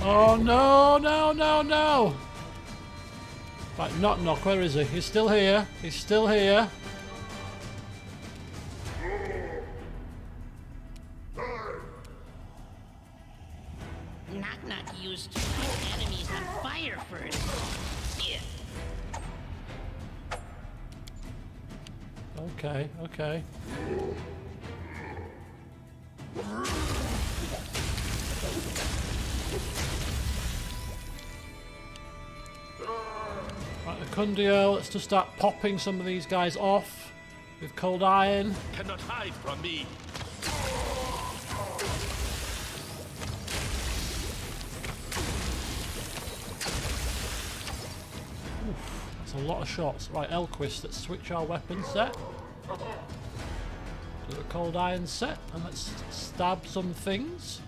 Oh, no. Right, knock. Where is he? He's still here. Knock used to light enemies on fire first. Yeah. Okay. Right, the Cundio, let's just start popping some of these guys off with cold iron. Cannot hide from me. That's a lot of shots. Right, Elquist, let's switch our weapon set to the cold iron set and let's stab some things.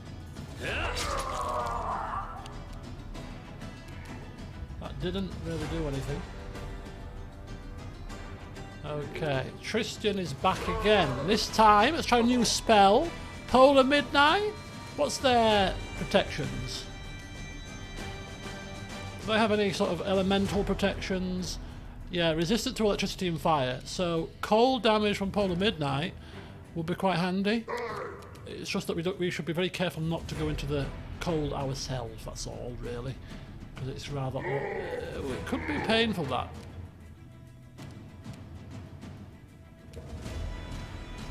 That didn't really do anything. Okay, Tristan is back again. This time, let's try a new spell. Polar Midnight. What's their protections? Do they have any sort of elemental protections? Yeah, resistant to electricity and fire. So cold damage from Polar Midnight will be quite handy. It's just that we should be very careful not to go into the cold ourselves. That's all, really, because it's rather it could be painful. That.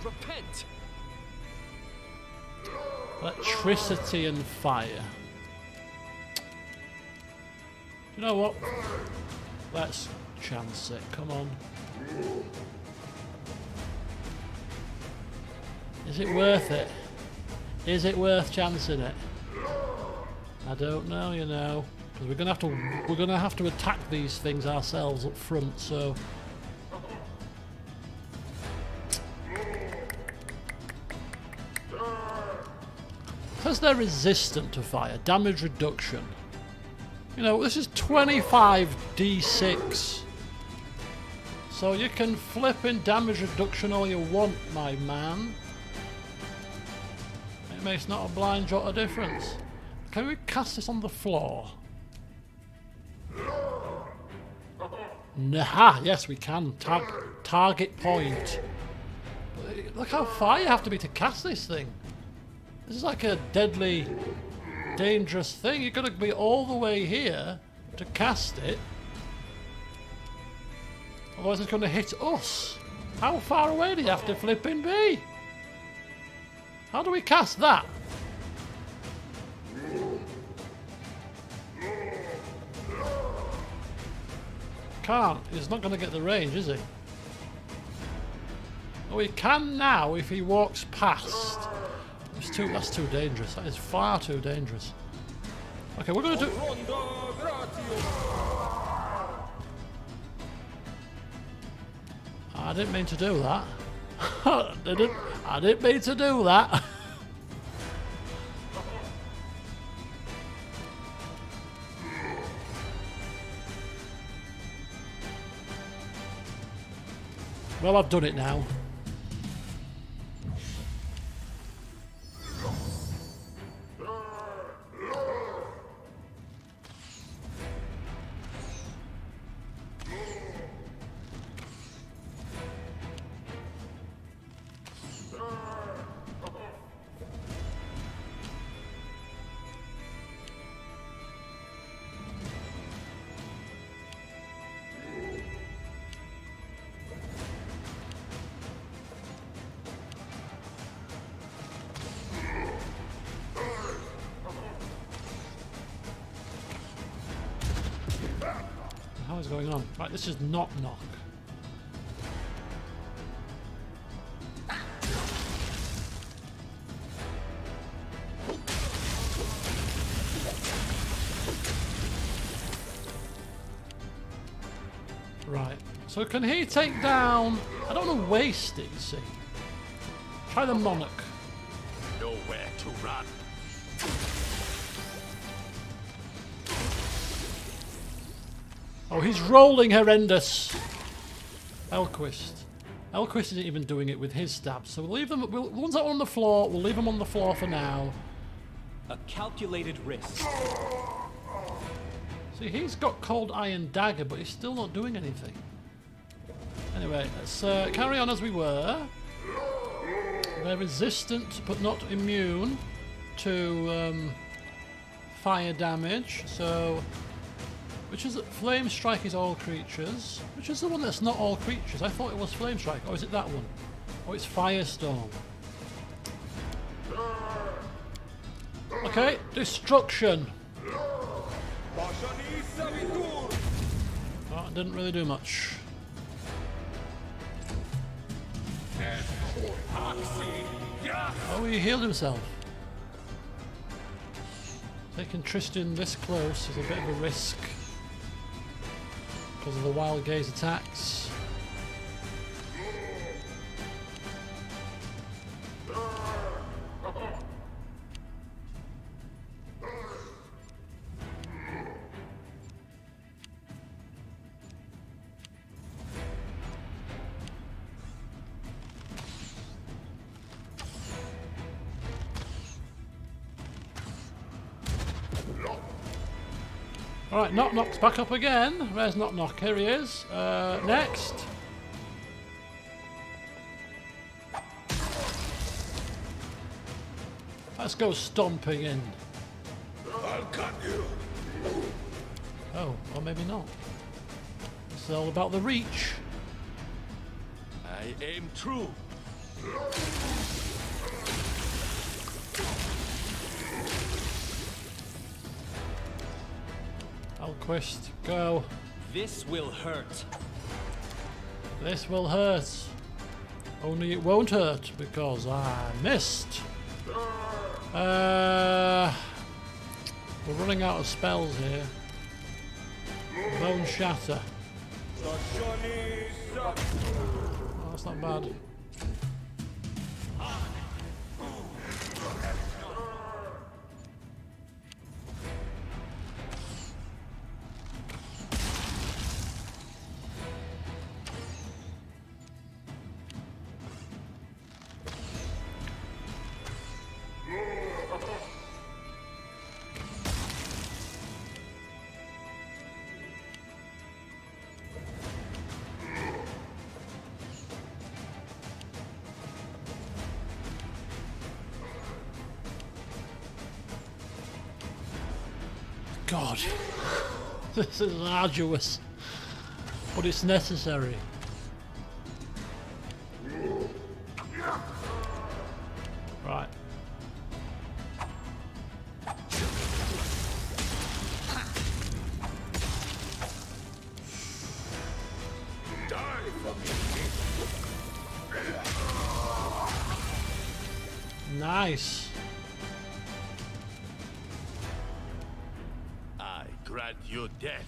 Repent. Electricity and fire. You know what? Let's chance it. Come on. Is it worth it? Is it worth chancing it? I don't know, you know, because we're gonna have to attack these things ourselves up front. So. Because they're resistant to fire, damage reduction. You know, this is 25d6. So you can flip in damage reduction all you want, my man. It makes not a blind jot of difference. Can we cast this on the floor? Nah, yes we can. Target point. Look how far you have to be to cast this thing. This is like a deadly, dangerous thing. You've got to be all the way here to cast it. Otherwise it's going to hit us. How far away do you have to flipping be? How do we cast that? Can't. He's not going to get the range, is he? Oh, he can now if he walks past. That's too dangerous. That is far too dangerous. Okay, we're going to do... I didn't mean to do that. I didn't mean to do that. Well, I've done it now. What is going on? Right, this is knock knock. Right, so can he take down... I don't want to waste it, you see. Try the monarch. Nowhere to run. Oh, he's rolling horrendous. Elquist. Elquist isn't even doing it with his stabs, so we'll leave them. The ones that are on the floor, we'll leave them on the floor for now. A calculated risk. See, he's got cold iron dagger, but he's still not doing anything. Anyway, let's carry on as we were. They're resistant, but not immune to fire damage. So. Which is Flame Strike is all creatures. Which is the one that's not all creatures? I thought it was Flame Strike. Or is it that one? Oh, it's Firestorm. Okay, Destruction. Oh, it didn't really do much. Oh, he healed himself. Taking Tristan this close is a bit of a risk. Because of the Wild Gaze attacks. Alright, Knock Knock's back up again. Where's Knock Knock? Here he is. Next. Let's go stomping in. I'll cut you. Oh, or maybe not. It's all about the reach. I aim true. Elquist, go. This will hurt. This will hurt. Only it won't hurt because I missed. We're running out of spells here. Bone Shatter. Oh, that's not bad. God, this is arduous, but it's necessary. Right. Nice. I grant you death.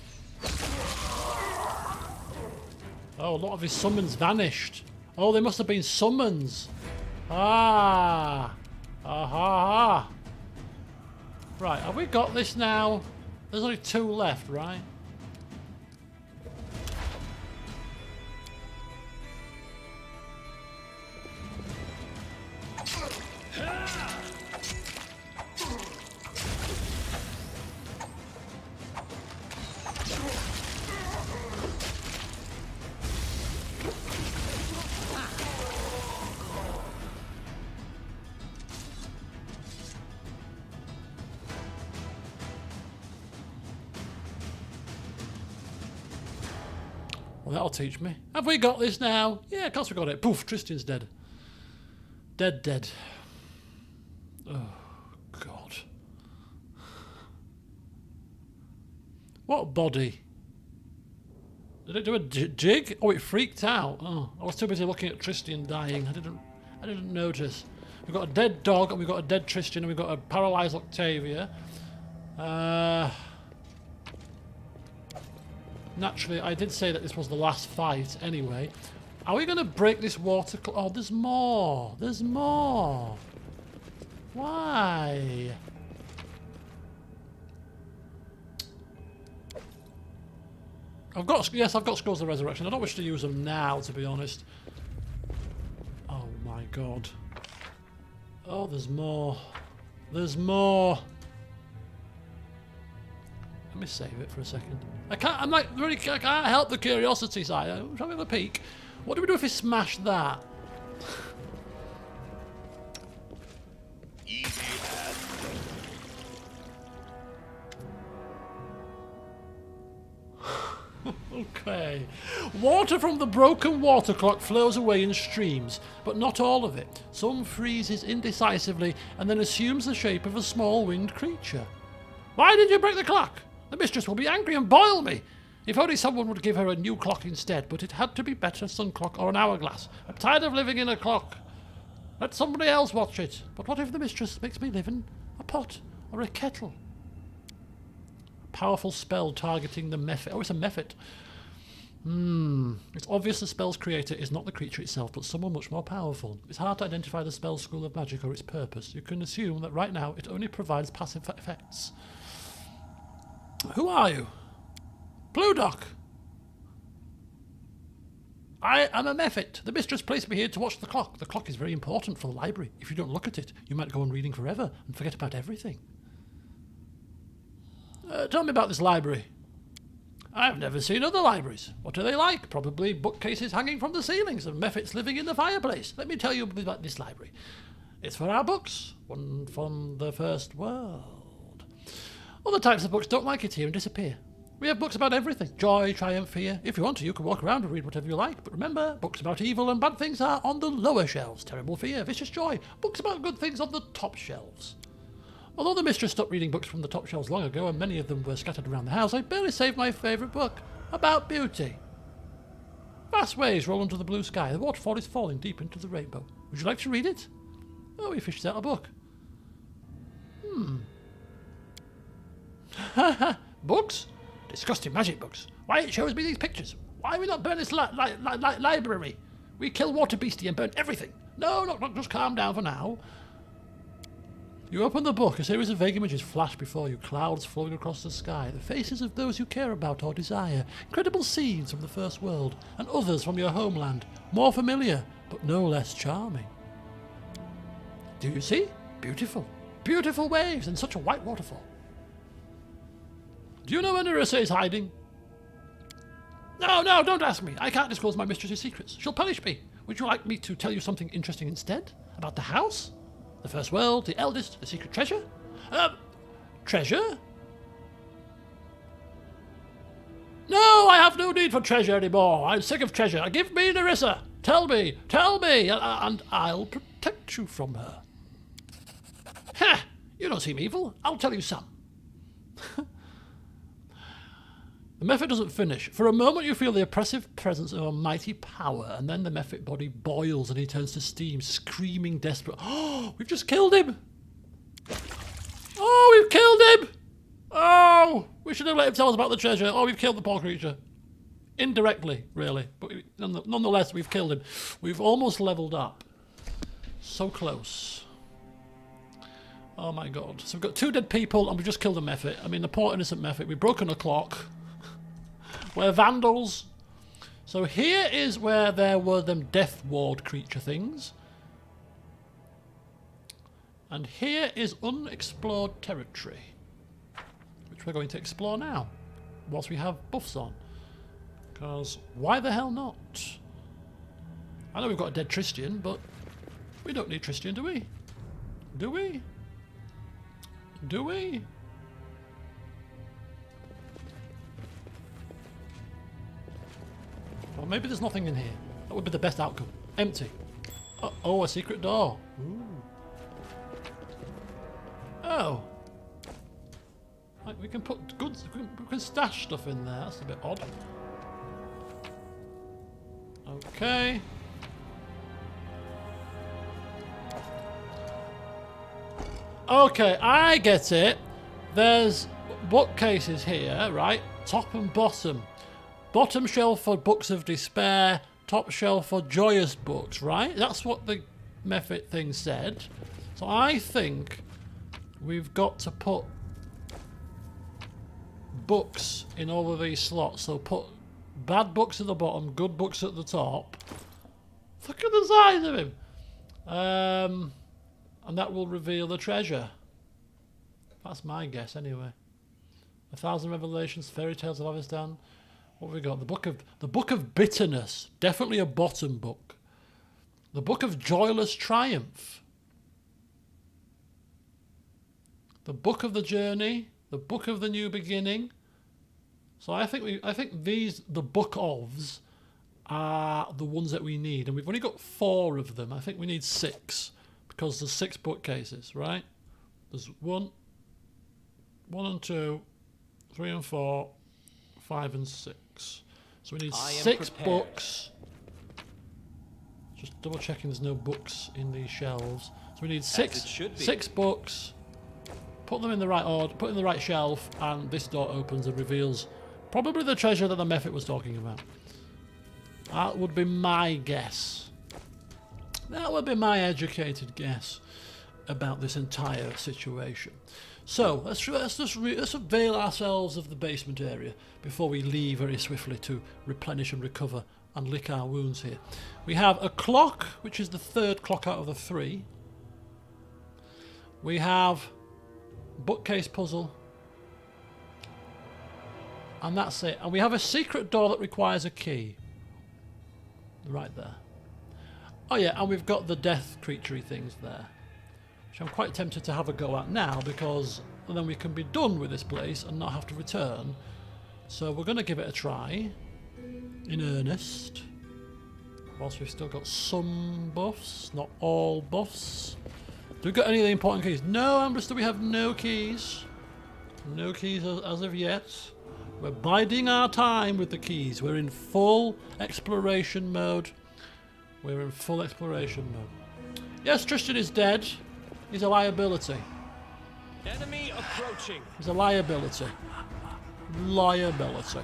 Oh, a lot of his summons vanished. Oh, they must have been summons. Ah. Aha. Right, have we got this now? There's only 2 left, right? Well, that'll teach me. Have we got this now? Yeah, of course we got it. Poof, Tristan's dead. Dead. Oh, God. What body? Did it do a jig? Oh, it freaked out. Oh, I was too busy looking at Tristan dying. I didn't notice. We've got a dead dog, and we've got a dead Tristan, and we've got a paralysed Octavia. Naturally, I did say that this was the last fight anyway. Are we going to break this water? Oh, there's more. There's more. Why? I've got Scrolls of Resurrection. I don't wish to use them now, to be honest. Oh my God. Oh, there's more. There's more. Let me save it for a second. I can't help the curiosity side. I'm trying to have a peek. What do we do if we smash that? Easy as. Okay. Water from the broken water clock flows away in streams, but not all of it. Some freezes indecisively and then assumes the shape of a small winged creature. Why did you break the clock? The mistress will be angry and boil me. If only someone would give her a new clock instead, but it had to be better, sun clock or an hourglass. I'm tired of living in a clock. Let somebody else watch it. But what if the mistress makes me live in a pot or a kettle? A powerful spell targeting the mephit. Oh, it's a mephit. It's obvious the spell's creator is not the creature itself, but someone much more powerful. It's hard to identify the spell school of magic or its purpose. You can assume that right now it only provides passive effects. Who are you? Blue Dock. I am a mephit. The mistress placed me here to watch the clock. The clock is very important for the library. If you don't look at it, you might go on reading forever and forget about everything. Tell me about this library. I've never seen other libraries. What are they like? Probably bookcases hanging from the ceilings and mephits living in the fireplace. Let me tell you about this library. It's for our books, one from the first world. Other types of books don't like it here and disappear. We have books about everything. Joy, triumph, fear. If you want to, you can walk around and read whatever you like. But remember, books about evil and bad things are on the lower shelves. Terrible fear, vicious joy. Books about good things on the top shelves. Although the mistress stopped reading books from the top shelves long ago, and many of them were scattered around the house, I barely saved my favourite book. About beauty. Vast waves roll into the blue sky. The waterfall is falling deep into the rainbow. Would you like to read it? Oh, he fished out a book. Books? Disgusting magic books. Why it shows me these pictures? Why we not burn this library? We kill water beastie and burn everything. No, just calm down for now. You open the book, a series of vague images flash before you, clouds flowing across the sky, the faces of those you care about or desire, incredible scenes from the first world, and others from your homeland, more familiar, but no less charming. Do you see? Beautiful. Beautiful waves and such a white waterfall. Do you know where Nerissa is hiding? No, don't ask me. I can't disclose my mistress's secrets. She'll punish me. Would you like me to tell you something interesting instead? About the house? The first world, the eldest, the secret treasure? Treasure? No, I have no need for treasure anymore. I'm sick of treasure. Give me Nerissa. Tell me, and I'll protect you from her. Ha! You don't seem evil. I'll tell you some. The Mephit doesn't finish. For a moment you feel the oppressive presence of a mighty power, and then the Mephit body boils and he turns to steam, screaming desperate. Oh, we've just killed him! Oh, we've killed him! Oh, we should have let him tell us about the treasure. Oh, we've killed the poor creature. Indirectly, really. But nonetheless, we've killed him. We've almost leveled up. So close. Oh my god. So we've got 2 dead people and we've just killed a Mephit. I mean, the poor innocent Mephit. We've broken a clock. We're vandals. So here is where there were them death ward creature things. And here is unexplored territory, which we're going to explore now, whilst we have buffs on. Because why the hell not? I know we've got a dead Tristian, but we don't need Tristian, do we? Do we? Do we? Well, maybe there's nothing in here. That would be the best outcome. Empty. Oh, a secret door. Ooh. Oh. Like we can put goods, we can stash stuff in there. That's a bit odd. Okay. Okay, I get it. There's bookcases here, right? Top and bottom. Bottom shelf for books of despair, top shelf for joyous books, right? That's what the Mephit thing said. So I think we've got to put books in all of these slots. So put bad books at the bottom, good books at the top. Look at the size of him. And that will reveal the treasure. That's my guess anyway. 1,000 Revelations, Fairy Tales of Avistan. What have we got? The Book of Bitterness. Definitely a bottom book. The Book of Joyless Triumph. The Book of the Journey. The Book of the New Beginning. So I think these, the book ofs, are the ones that we need. And we've only got 4 of them. I think we need 6. Because there's 6 bookcases, right? There's 1 and 2, 3 and 4, 5 and 6. So we need 6 books. Just double checking there's no books in these shelves. So we need 6 books. Put them in the right order, put in the right shelf, and this door opens and reveals probably the treasure that the Mephit was talking about. That would be my guess. That would be my educated guess about this entire situation. So let's avail ourselves of the basement area before we leave very swiftly to replenish and recover and lick our wounds here. We have a clock, which is the 3rd clock out of the 3. We have bookcase puzzle, and that's it. And we have a secret door that requires a key. Right there. Oh yeah, and we've got the death creaturey things there, which I'm quite tempted to have a go at now, because then we can be done with this place and not have to return. So we're going to give it a try, in earnest, whilst we've still got some buffs, not all buffs. Do we got any of the important keys? No, Ambrister, we have no keys. No keys as of yet. We're biding our time with the keys. We're in full exploration mode. We're in full exploration mode. Yes, Tristian is dead. He's a liability. Enemy approaching. He's a liability. Liability.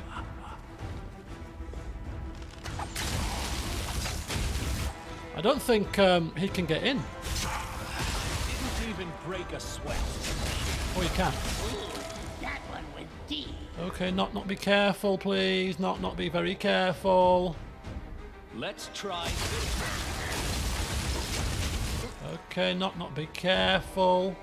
I don't think he can get in. Didn't even break a sweat. Oh, he can. That one went deep. Okay, not be careful, please. Not be very careful. Let's try this. Okay, not be careful.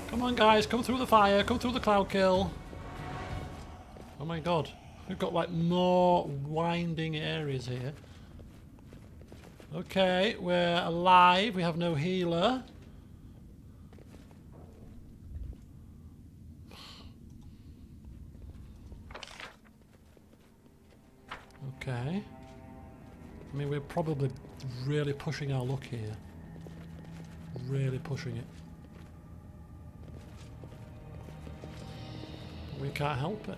Come on, guys, come through the fire, come through the cloud kill. Oh my god, we've got like more winding areas here. Okay, we're alive. We have no healer. Okay. I mean, we're probably really pushing our luck here. Really pushing it. We can't help it.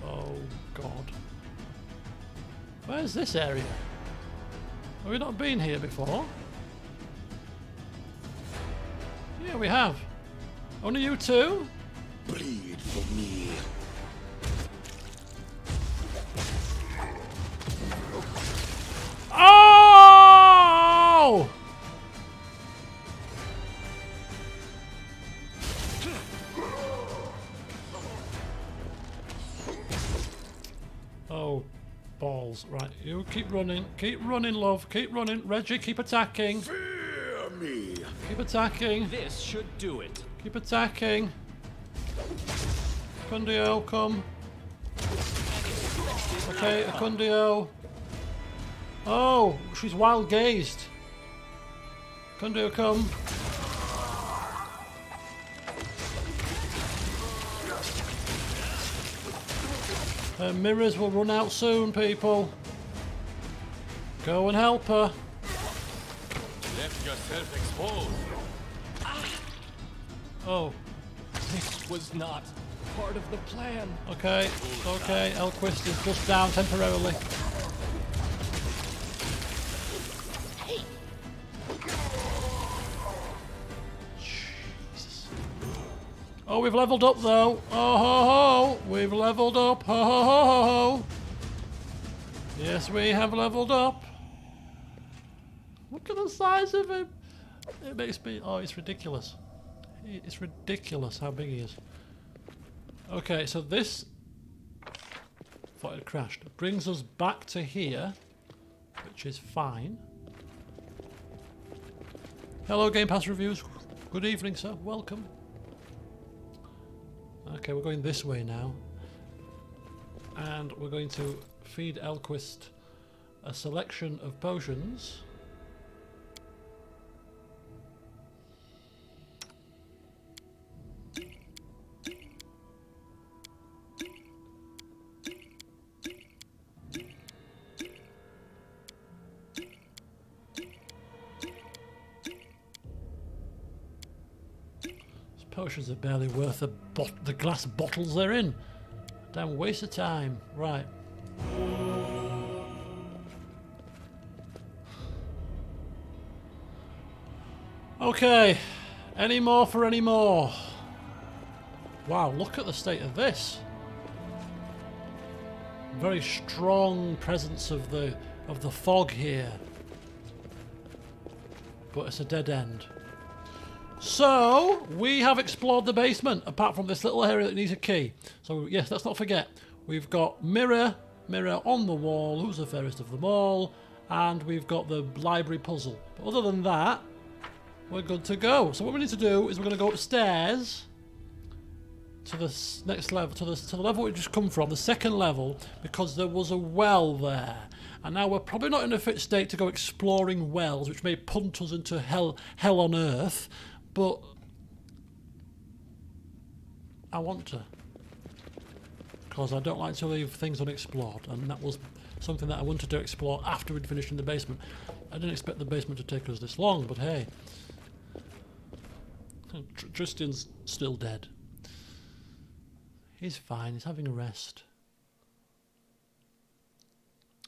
Oh God. Where's this area? Have we not been here before? Yeah, we have. Only you two? Bleed for me. Oh! Oh, balls. Right, you keep running, love, keep running. Reggie, keep attacking. Fear me. Keep attacking. This should do it. Keep attacking. Akundio, come. Okay, Akundio. Oh, she's wild gazed. Akundio, come. Her mirrors will run out soon, people. Go and help her. Left yourself exposed. Oh, This was not part of the plan. okay, okay. Elquist is just down temporarily. Jesus. Oh, we've leveled up though. Oh ho ho! We've leveled up. Ho ho ho ho ho! Yes, we have leveled up. Look at the size of him. It makes me. Oh, it's ridiculous. It's ridiculous how big he is. Okay, so this. Thought it crashed. Brings us back to here, which is fine. Hello, Game Pass Reviews. Good evening, sir. Welcome. Okay, we're going this way now. And we're going to feed Elquist a selection of potions. Potions are barely worth the glass bottles they're in. Damn waste of time. Right. Okay. Any more for any more? Wow, look at the state of this. Very strong presence of the fog here. But it's a dead end. So, we have explored the basement, apart from this little area that needs a key. So, yes, let's not forget. We've got mirror on the wall, who's the fairest of them all, and we've got the library puzzle. But other than that, we're good to go. So what we need to do is we're going to go upstairs to the next level, to the level we just come from, the second level, because there was a well there. And now we're probably not in a fit state to go exploring wells, which may punt us into hell on earth. But I want to, because I don't like to leave things unexplored, and that was something that I wanted to explore after we'd finished in the basement. I didn't expect the basement to take us this long, but hey, Tristan's still dead. He's fine. He's having a rest.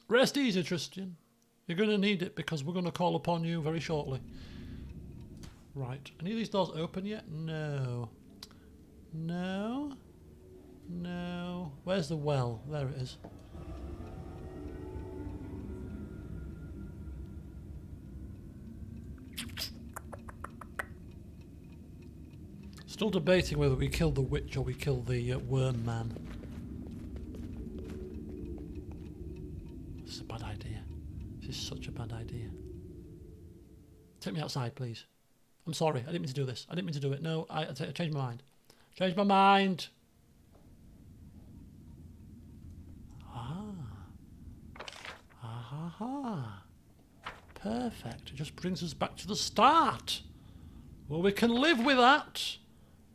Rest easy, Tristan. You're going to need it because we're going to call upon you very shortly. Right. Any of these doors open yet? No. No. No. Where's the well? There it is. Still debating whether we kill the witch or we kill the worm man. This is a bad idea. This is such a bad idea. Take me outside, please. I'm sorry. I didn't mean to do this. I didn't mean to do it. No, I changed my mind. Changed my mind. Ah. Aha. Perfect. It just brings us back to the start. Well, we can live with that.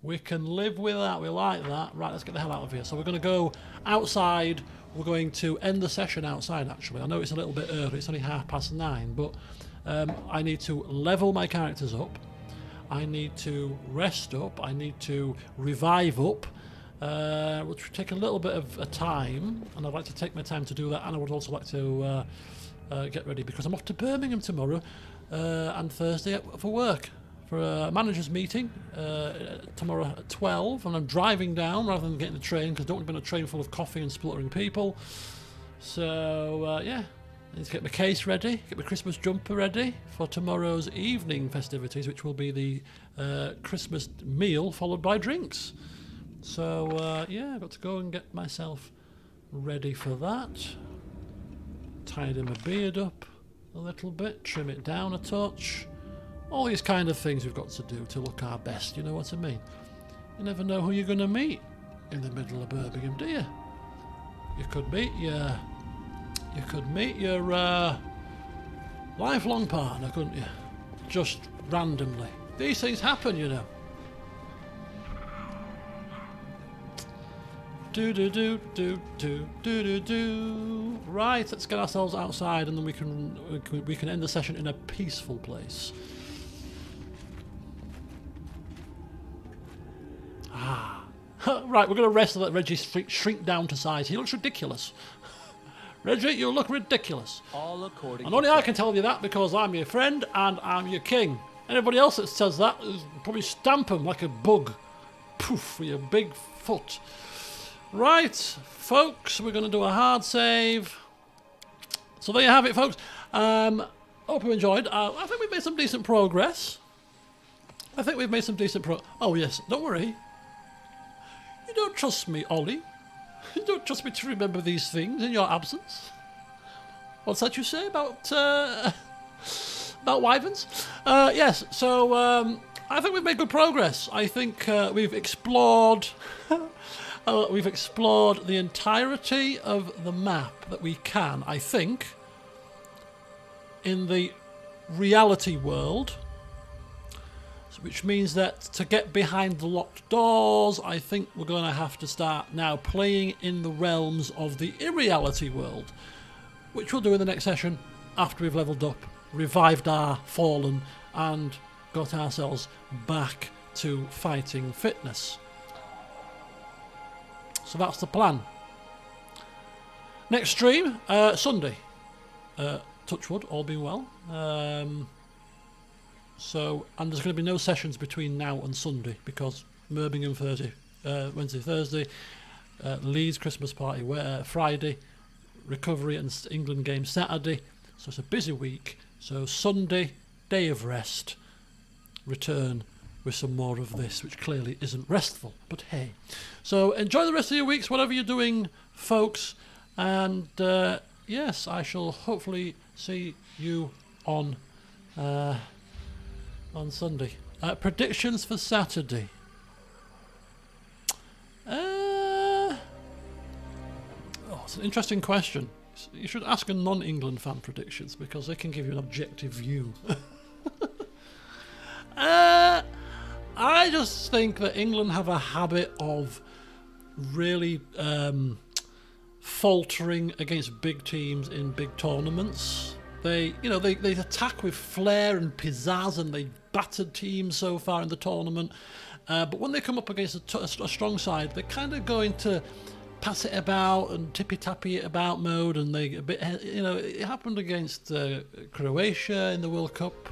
We can live with that. We like that. Right, let's get the hell out of here. So we're going to go outside. We're going to end the session outside, actually. I know it's a little bit early. It's only 9:30, but I need to level my characters up. I need to rest up. I need to revive up. Which will take a little bit of a time, and I'd like to take my time to do that, and I would also like to get ready because I'm off to Birmingham tomorrow and Thursday for work for a manager's meeting tomorrow at 12, and I'm driving down rather than getting the train because I don't want to be on a train full of coffee and spluttering people. So yeah, I need to get my case ready, get my Christmas jumper ready for tomorrow's evening festivities, which will be the Christmas meal followed by drinks. So yeah, I've got to go and get myself ready for that. Tidy my beard up a little bit, trim it down a touch. All these kind of things we've got to do to look our best, you know what I mean? You never know who you're going to meet in the middle of Birmingham, do you? You could meet your lifelong partner, couldn't you? Just randomly. These things happen, you know. Do do do do do do do do. Right, let's get ourselves outside, and then we can end the session in a peaceful place. Ah, right. We're going to rest and let Reggie shrink down to size. He looks ridiculous. Reggie, you look ridiculous. All according. And only I can tell you that because I'm your friend and I'm your king. Anybody else that says that is probably stamp him like a bug. Poof with your big foot. Right, folks, we're going to do a hard save. So there you have it, folks. Hope you enjoyed. I think we've made some decent progress. Oh, yes, don't worry. You don't trust me, Ollie. You don't trust me to remember these things in your absence. What's that you say about wyverns? Yes, so I think we've made good progress. I think we've explored... we've explored the entirety of the map that we can, I think, in the reality world, which means that to get behind the locked doors, I think we're going to have to start now playing in the realms of the Irreality world, which we'll do in the next session after we've leveled up, revived our fallen, and got ourselves back to fighting fitness. So that's the plan. Next stream, Sunday. Touchwood, all being well. And there's going to be no sessions between now and Sunday because Birmingham Wednesday, Thursday, Leeds Christmas party Friday, recovery and England game Saturday. So it's a busy week. So Sunday, day of rest, return with some more of this, which clearly isn't restful, but hey. So enjoy the rest of your weeks, whatever you're doing, folks, and yes, I shall hopefully see you on Sunday. Predictions for Saturday. It's an interesting question. You should ask a non-England fan predictions because they can give you an objective view. I just think that England have a habit of really faltering against big teams in big tournaments. They attack with flair and pizzazz, and they battered teams so far in the tournament. But when they come up against a strong side, they're kind of going to pass it about and tippy-tappy it about mode, and it happened against Croatia in the World Cup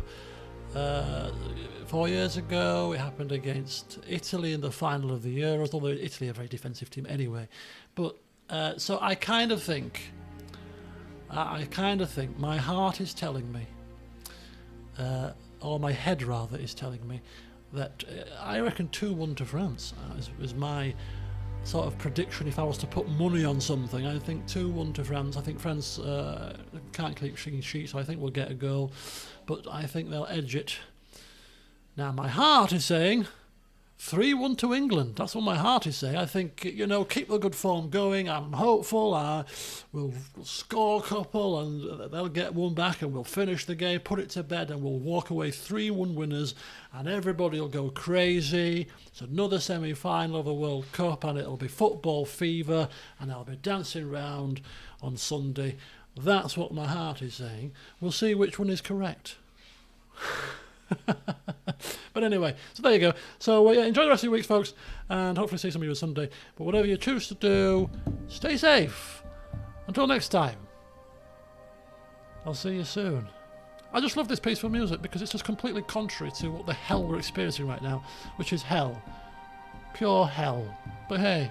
4 years ago. It happened against Italy in the final of the Euros, although Italy are a very defensive team anyway. But so I kind of think my heart is telling me, or my head rather is telling me, that I reckon 2-1 to France is my sort of prediction. If I was to put money on something, I think 2-1 to France. I think France can't keep clean sheets, so I think we'll get a goal, but I think they'll edge it. Now my heart is saying 3-1 to England. That's what my heart is saying. I think, you know, keep the good form going. I'm hopeful. We'll score a couple and they'll get one back and we'll finish the game, put it to bed, and we'll walk away 3-1 winners and everybody will go crazy. It's another semi-final of the World Cup and it'll be football fever and I'll be dancing round on Sunday. That's what my heart is saying. We'll see which one is correct. But anyway, so there you go. So yeah, enjoy the rest of your weeks, folks, and hopefully see some of you on Sunday. But whatever you choose to do, stay safe. Until next time, I'll see you soon. I just love this peaceful music because it's just completely contrary to what the hell we're experiencing right now, which is hell. Pure hell. But hey,